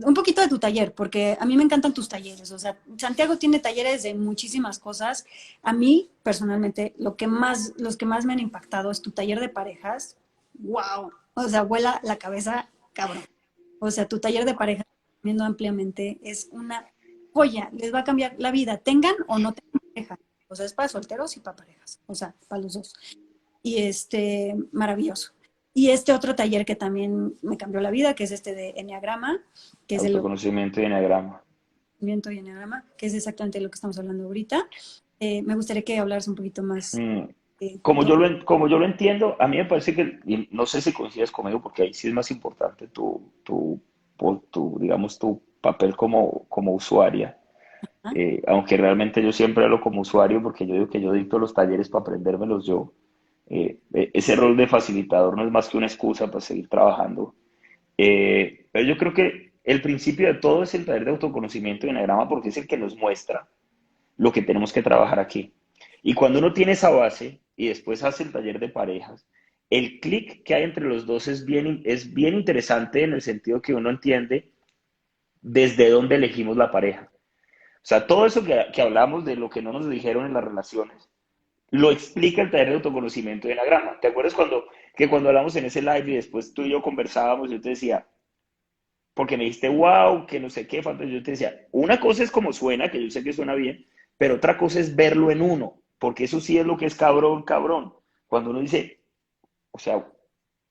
un poquito de tu taller, porque a mí me encantan tus talleres. O sea, Santiago tiene talleres de muchísimas cosas. A mí, personalmente, los que más me han impactado es tu taller de parejas. ¡Wow! O sea, vuela la cabeza, cabrón. O sea, tu taller de parejas, viendo ampliamente, es una joya. Les va a cambiar la vida, tengan o no tengan pareja. O sea, es para solteros y para parejas. O sea, para los dos y maravilloso. Y este otro taller que también me cambió la vida, que es este de Enneagrama, que es el autoconocimiento y enagrama. conocimiento y Enneagrama, que es exactamente lo que estamos hablando ahorita. Me gustaría que hablaras un poquito más Mm, de Como todo. como yo lo entiendo, a mí me parece que, y no sé si coincides conmigo, porque ahí sí es más importante digamos, tu papel como usuaria. ¿Ah? Aunque realmente yo siempre hablo como usuario porque yo digo que yo dicto los talleres para aprendérmelos yo. Ese rol de facilitador no es más que una excusa para seguir trabajando. Pero yo creo que el principio de todo es el taller de autoconocimiento y enagrama porque es el que nos muestra lo que tenemos que trabajar aquí. Y cuando uno tiene esa base y después hace el taller de parejas, el clic que hay entre los dos es bien interesante en el sentido que uno entiende desde dónde elegimos la pareja. O sea, todo eso que hablamos de lo que no nos dijeron en las relaciones, lo explica el taller de autoconocimiento de enagrama. ¿Te acuerdas cuando hablamos en ese live y después tú y yo conversábamos, yo te decía, porque me dijiste, wow, que no sé qué, yo te decía, una cosa es como suena, que yo sé que suena bien, pero otra cosa es verlo en uno, porque eso sí es lo que es cabrón, cabrón. Cuando uno dice, o sea,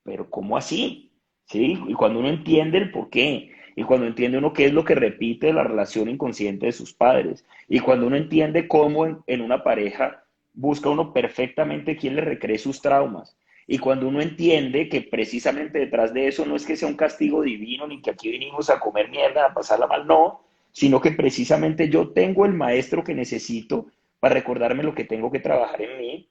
pero ¿cómo así? ¿Sí? Y cuando uno entiende el por qué, y cuando entiende uno qué es lo que repite la relación inconsciente de sus padres, y cuando uno entiende cómo en una pareja busca uno perfectamente quién le recree sus traumas, y cuando uno entiende que precisamente detrás de eso no es que sea un castigo divino, ni que aquí vinimos a comer mierda, a pasarla mal, no, sino que precisamente yo tengo el maestro que necesito para recordarme lo que tengo que trabajar en mí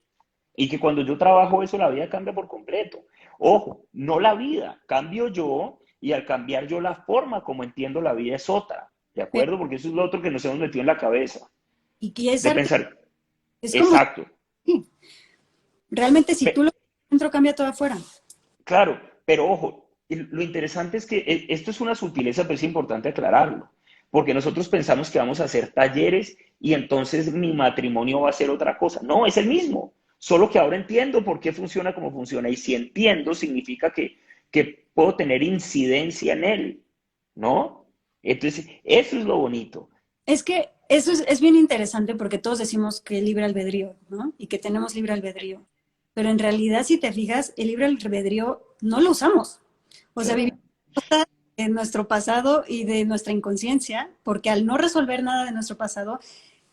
y que cuando yo trabajo eso, la vida cambia por completo. Ojo, no la vida, cambio yo y al cambiar yo la forma como entiendo la vida es otra, ¿de Pero, acuerdo? Porque eso es lo otro que nos hemos metido en la cabeza, y que es de arte, pensar, es como, exacto, sí, realmente si tú pe- lo dentro cambia todo afuera. claro, pero ojo, lo interesante es que esto es una sutileza, pero es importante aclararlo, porque nosotros pensamos que vamos a hacer talleres y entonces mi matrimonio va a ser otra cosa. No, es el mismo, solo que ahora entiendo por qué funciona como funciona y si entiendo significa que puedo tener incidencia en él, ¿no? Entonces, eso es lo bonito. Es que eso es bien interesante porque todos decimos que libre albedrío, ¿no? Y que tenemos libre albedrío. Pero en realidad, si te fijas, el libre albedrío no lo usamos. O sea, vivimos Claro. de nuestro pasado y de nuestra inconsciencia, porque al no resolver nada de nuestro pasado,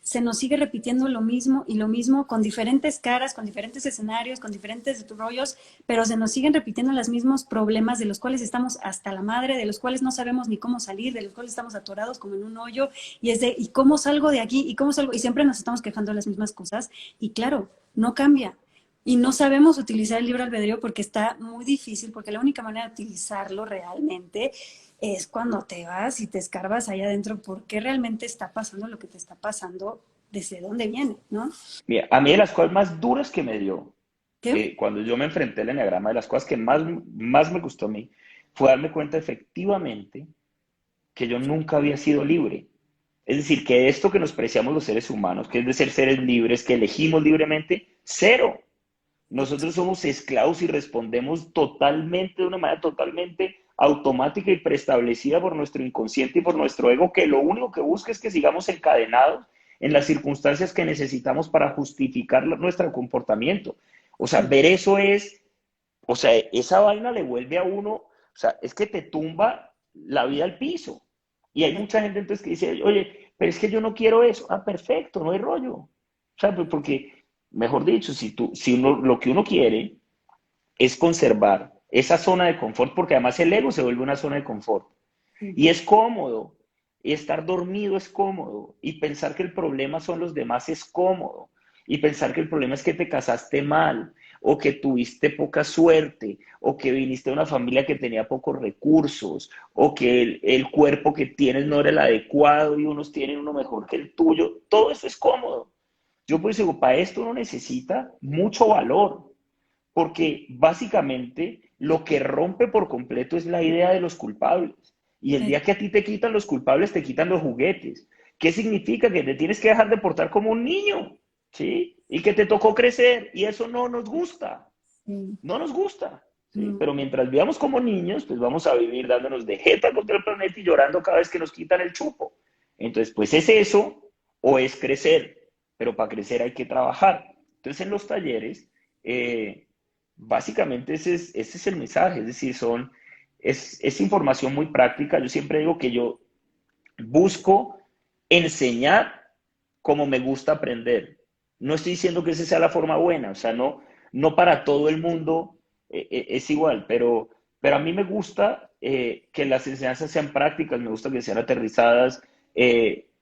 se nos sigue repitiendo lo mismo y lo mismo con diferentes caras, con diferentes escenarios, con diferentes rollos, pero se nos siguen repitiendo los mismos problemas de los cuales estamos hasta la madre, de los cuales no sabemos ni cómo salir, de los cuales estamos atorados como en un hoyo y es de, ¿y cómo salgo de aquí? ¿Y cómo salgo? Y siempre nos estamos quejando de las mismas cosas y claro, no cambia. Y no sabemos utilizar el libre albedrío porque está muy difícil, porque la única manera de utilizarlo realmente es cuando te vas y te escarbas allá adentro por qué realmente está pasando lo que te está pasando, desde dónde viene, ¿no? Mira, a mí de las cosas más duras que me dio ¿Qué? cuando yo me enfrenté al enneagrama, de las cosas que más me gustó a mí, fue darme cuenta efectivamente que yo nunca había sido libre. Es decir, que esto que nos preciamos los seres humanos, que es de ser seres libres, que elegimos libremente, cero. Nosotros somos esclavos y respondemos totalmente, de una manera totalmente automática y preestablecida por nuestro inconsciente y por nuestro ego, que lo único que busca es que sigamos encadenados en las circunstancias que necesitamos para justificar nuestro comportamiento. O sea, ver eso es, o sea, esa vaina le vuelve a uno, o sea, es que te tumba la vida al piso. Y hay mucha gente entonces que dice, oye, pero es que yo no quiero eso. Ah, perfecto, no hay rollo. O sea, pues porque, mejor dicho, lo que uno quiere es conservar esa zona de confort, porque además el ego se vuelve una zona de confort. Y es cómodo, y estar dormido es cómodo, y pensar que el problema son los demás es cómodo, y pensar que el problema es que te casaste mal, o que tuviste poca suerte, o que viniste de una familia que tenía pocos recursos, o que el cuerpo que tienes no era el adecuado y unos tienen uno mejor que el tuyo, todo eso es cómodo. Yo pues digo, para esto uno necesita mucho valor, porque básicamente lo que rompe por completo es la idea de los culpables. Y el día que a ti te quitan los culpables, te quitan los juguetes. ¿Qué significa? Que te tienes que dejar de portar como un niño, ¿sí? Y que te tocó crecer, y eso no nos gusta, Sí, no nos gusta, ¿sí? no. Pero mientras vivamos como niños, pues vamos a vivir dándonos de jeta contra el planeta y llorando cada vez que nos quitan el chupo. Entonces, pues es eso o es crecer, pero para crecer hay que trabajar. Entonces, en los talleres, básicamente ese es el mensaje, es decir, es información muy práctica. Yo siempre digo que yo busco enseñar como me gusta aprender. No estoy diciendo que esa sea la forma buena, o sea, no, no para todo el mundo es igual, pero a mí me gusta que las enseñanzas sean prácticas, me gusta que sean aterrizadas. eh, No,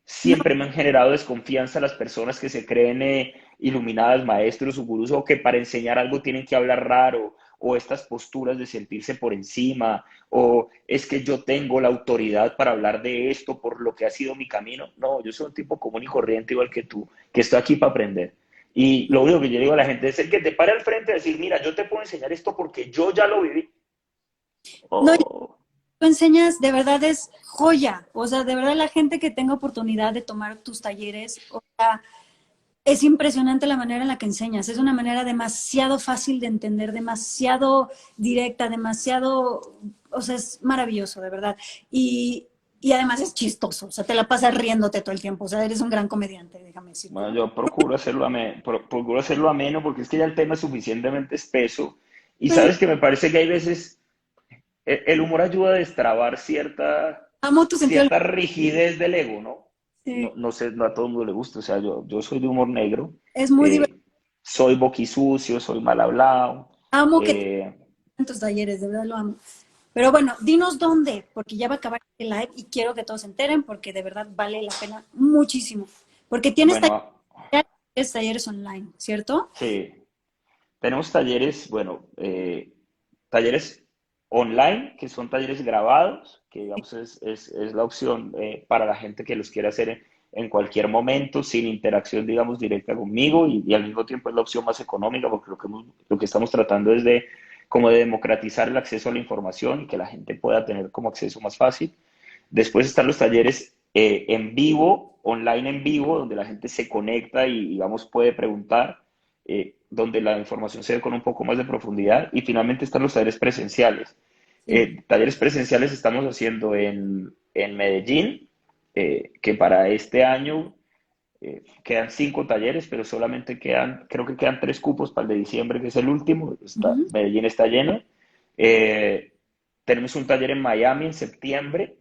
Siempre me han generado desconfianza las personas que se creen iluminadas, maestros o gurús, o que para enseñar algo tienen que hablar raro, o estas posturas de sentirse por encima, o es que yo tengo la autoridad para hablar de esto por lo que ha sido mi camino. No, yo soy un tipo común y corriente igual que tú, que estoy aquí para aprender. Y lo único que yo digo a la gente es el que te pare al frente y decir, mira, yo te puedo enseñar esto porque yo ya lo viví. no, Oh, tú enseñas, de verdad es joya. O sea, de verdad la gente que tenga oportunidad de tomar tus talleres, o sea, es impresionante la manera en la que enseñas. Es una manera demasiado fácil de entender, demasiado directa, demasiado, o sea, es maravilloso, de verdad. Y además es chistoso, o sea, te la pasas riéndote todo el tiempo. O sea, eres un gran comediante, déjame decirte. bueno, yo procuro hacerlo ameno, procuro hacerlo ameno porque es que ya el tema es suficientemente espeso y Pero sabes que me parece que hay veces el humor ayuda a destrabar amo tu sentido del cierta rigidez del ego, ¿no? sí, No, no sé, no a todo el mundo le gusta, o sea, yo soy de humor negro, es muy divertido. soy boquisucio, soy mal hablado, Amo que te eh, en tus talleres, de verdad lo amo. Pero bueno, dinos dónde, porque ya va a acabar el live y quiero que todos se enteren porque de verdad vale la pena muchísimo. Porque bueno, tienes talleres online, ¿cierto? sí, tenemos talleres, bueno, talleres online, que son talleres grabados, que digamos es la opción para la gente que los quiera hacer en cualquier momento, sin interacción, digamos, directa conmigo y al mismo tiempo es la opción más económica porque lo que estamos tratando es de como de democratizar el acceso a la información y que la gente pueda tener como acceso más fácil. Después están los talleres en vivo, online en vivo, donde la gente se conecta y, digamos, puede preguntar, donde la información se ve con un poco más de profundidad. Y finalmente están los talleres presenciales. Sí. Talleres presenciales estamos haciendo en Medellín, que para este año quedan 5 talleres, pero solamente quedan, creo que quedan 3 cupos para el de diciembre, que es el último. Ujú. Medellín está lleno. Eh, Tenemos un taller en Miami en septiembre,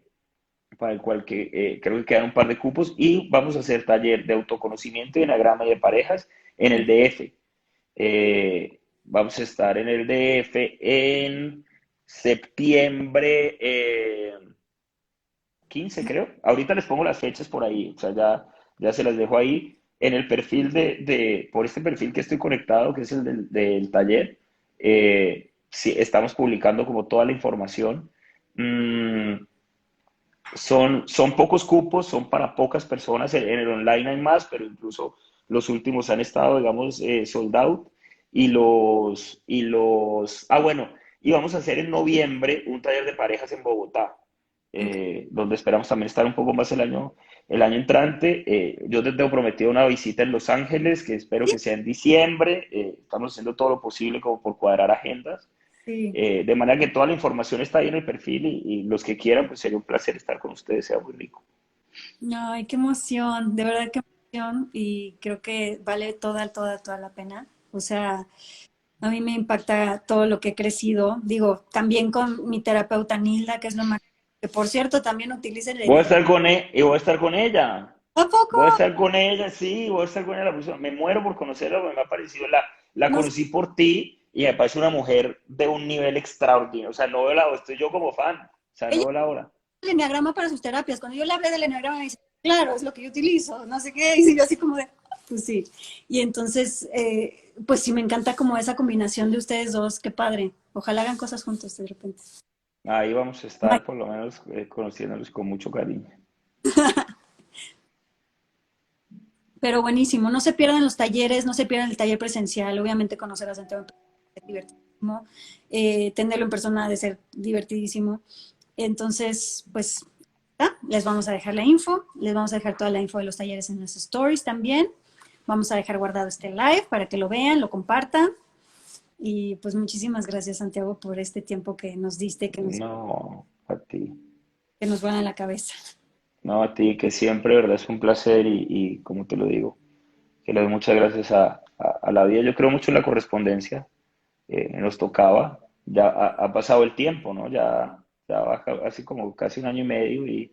para el cual creo que quedan un par de cupos, y vamos a hacer taller de autoconocimiento y enagrama y de parejas en el DF. Vamos a estar en el DF en septiembre 15, creo. Ahorita les pongo las fechas por ahí, o sea, ya se las dejo ahí. En el perfil por este perfil que estoy conectado, que es el del taller, sí, estamos publicando como toda la información. Mm, son pocos cupos, son para pocas personas. En el online hay más, pero incluso los últimos han estado, digamos, sold out. Bueno, y vamos a hacer en noviembre un taller de parejas en Bogotá, Ok. donde esperamos también estar un poco más el año entrante. Yo te tengo prometido una visita en Los Ángeles, que espero que sea en diciembre. Estamos haciendo todo lo posible como por cuadrar agendas. Sí. De manera que toda la información está ahí en el perfil y los que quieran, pues sería un placer estar con ustedes, sea muy rico. Ay, qué emoción, de verdad qué emoción y creo que vale toda la pena. O sea, a mí me impacta todo lo que he crecido. Digo, también con mi terapeuta Nilda, que es lo más, que por cierto también utiliza el Voy a enneagrama. estar y voy a estar con ella. ¿A poco? Voy a estar con ella, sí, voy a estar con ella la próxima. Me muero por conocerla, porque me ha parecido, la No sé, conocí por ti y me parece una mujer de un nivel extraordinario. O sea, no veo la hora, estoy yo como fan. O sea, ella no veo la hora. usa el enneagrama para sus terapias. Cuando yo le hablé del enneagrama, me dice, claro, es lo que yo utilizo, no sé qué. Y yo así como de, "Ah, pues sí. Y entonces, pues sí, me encanta como esa combinación de ustedes dos, qué padre. Ojalá hagan cosas juntos de repente. Ahí vamos a estar, por lo menos, conociéndolos con mucho cariño. Pero buenísimo, no se pierdan los talleres, no se pierdan el taller presencial, obviamente conocer a Santiago en persona es divertidísimo, tenerlo en persona ha de ser divertidísimo. Entonces, pues, les vamos a dejar la info, les vamos a dejar toda la info de los talleres en las stories también. Vamos a dejar guardado este live para que lo vean, lo compartan. Y pues muchísimas gracias, Santiago, por este tiempo que nos diste, No, a ti. que nos vuela en la cabeza. No, a ti, que siempre, ¿verdad? Es un placer y como te lo digo, que le doy muchas gracias a la vida. Yo creo mucho en la correspondencia. Nos tocaba, ya ha pasado el tiempo, ¿no? Ya va así como casi un año y medio y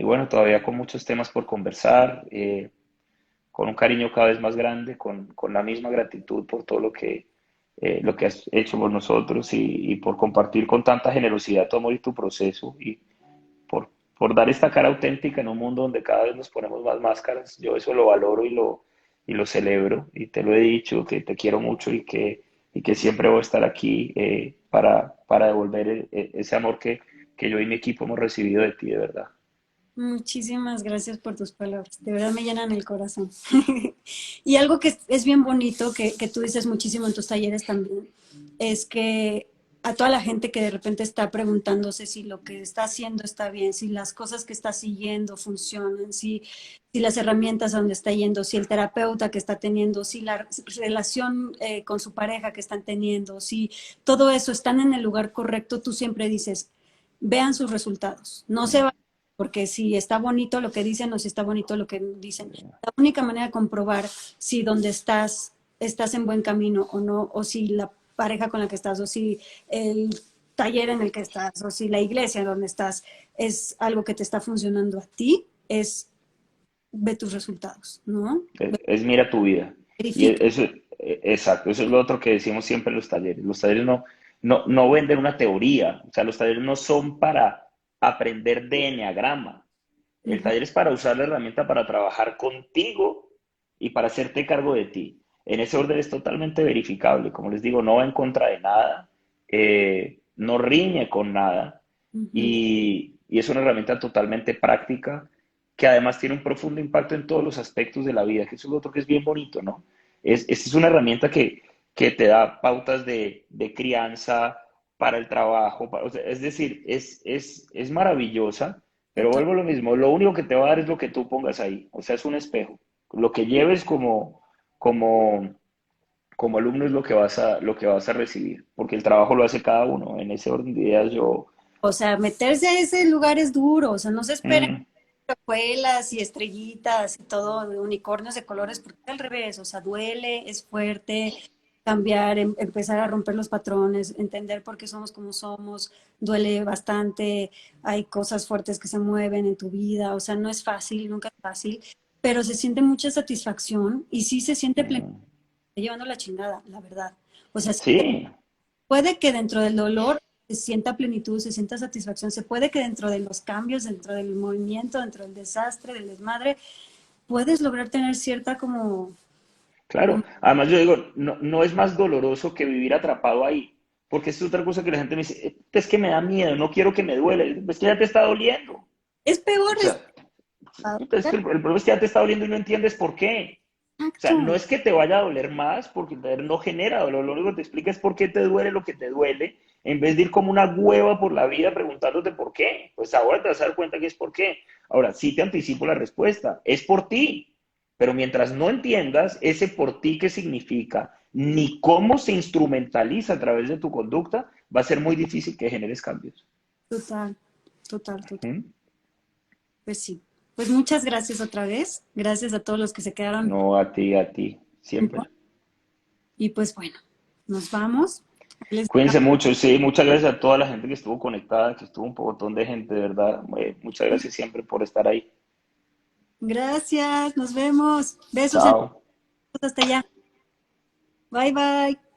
bueno, todavía con muchos temas por conversar, con un cariño cada vez más grande, con la misma gratitud por todo lo que has hecho por nosotros y por compartir con tanta generosidad tu amor y tu proceso y por dar esta cara auténtica en un mundo donde cada vez nos ponemos más máscaras. Yo eso lo valoro y lo celebro y te lo he dicho, que te quiero mucho y que siempre voy a estar aquí para devolver ese amor que yo y mi equipo hemos recibido de ti, de verdad. Muchísimas gracias por tus palabras, de verdad me llenan el corazón. Y algo que es bien bonito, que tú dices muchísimo en tus talleres también, es que a toda la gente que de repente está preguntándose si lo que está haciendo está bien, si las cosas que está siguiendo funcionan, si las herramientas a donde está yendo, si el terapeuta que está teniendo, si la relación con su pareja que están teniendo, si todo eso están en el lugar correcto, tú siempre dices, vean sus resultados, no se va porque si está bonito lo que dicen o si está bonito lo que dicen. La única manera de comprobar si donde estás en buen camino o no, o si la pareja con la que estás, o si el taller en el que estás, o si la iglesia en donde estás es algo que te está funcionando a ti, es ve tus resultados, ¿no? Mira tu vida. Y Verifica. eso, exacto, eso es lo otro que decimos siempre en los talleres. Los talleres no venden una teoría, o sea, los talleres no son para aprender de enneagrama. El Ujú. taller es para usar la herramienta para trabajar contigo y para hacerte cargo de ti. En ese orden es totalmente verificable. Como les digo, no va en contra de nada, no riñe con nada Ujú. y es una herramienta totalmente práctica que además tiene un profundo impacto en todos los aspectos de la vida, que eso es lo otro que es bien bonito, ¿no? Es una herramienta que te da pautas de crianza para el trabajo, o sea, es decir, es maravillosa, pero Total. vuelvo a lo mismo, lo único que te va a dar es lo que tú pongas ahí, o sea, es un espejo. Lo que lleves como, como alumno es lo que vas a recibir, porque el trabajo lo hace cada uno. En ese orden de ideas yo... O sea, meterse a ese lugar es duro, o sea, no se esperen mm, escuelas y estrellitas y todo, de unicornios de colores, porque es al revés, o sea, duele, es fuerte, cambiar, empezar a romper los patrones, entender por qué somos como somos, duele bastante, hay cosas fuertes que se mueven en tu vida, o sea, no es fácil, nunca es fácil, pero se siente mucha satisfacción y sí se siente pleno, mm, llevando la chingada, la verdad. O sea, sí, puede que dentro del dolor se sienta plenitud, se sienta satisfacción, se puede que dentro de los cambios, dentro del movimiento, dentro del desastre, del desmadre, puedes lograr tener cierta como claro. Además, yo digo, no es más doloroso que vivir atrapado ahí, porque es otra cosa que la gente me dice, es que me da miedo, no quiero que me duele, es que ya te está doliendo. O es peor sea, es que el problema es que ya te está doliendo y no entiendes por qué. O sea, no exacto, es que te vaya a doler más, porque el dolor no genera dolor, lo único que te explica es por qué te duele lo que te duele, en vez de ir como una hueva por la vida preguntándote por qué. Pues ahora te vas a dar cuenta que es por qué. Ahora, sí te anticipo la respuesta, es por ti, pero mientras no entiendas ese por ti qué significa, ni cómo se instrumentaliza a través de tu conducta, va a ser muy difícil que generes cambios. total, total, total. ¿Mm? Pues sí. Pues muchas gracias otra vez. Gracias a todos los que se quedaron. No a ti, siempre. Y pues bueno, nos vamos. Les- Cuídense mucho, sí, muchas gracias a toda la gente que estuvo conectada, que estuvo un montón de gente, de verdad. Muchas gracias siempre por estar ahí. Gracias, nos vemos. Besos en Chao. hasta allá. Bye bye.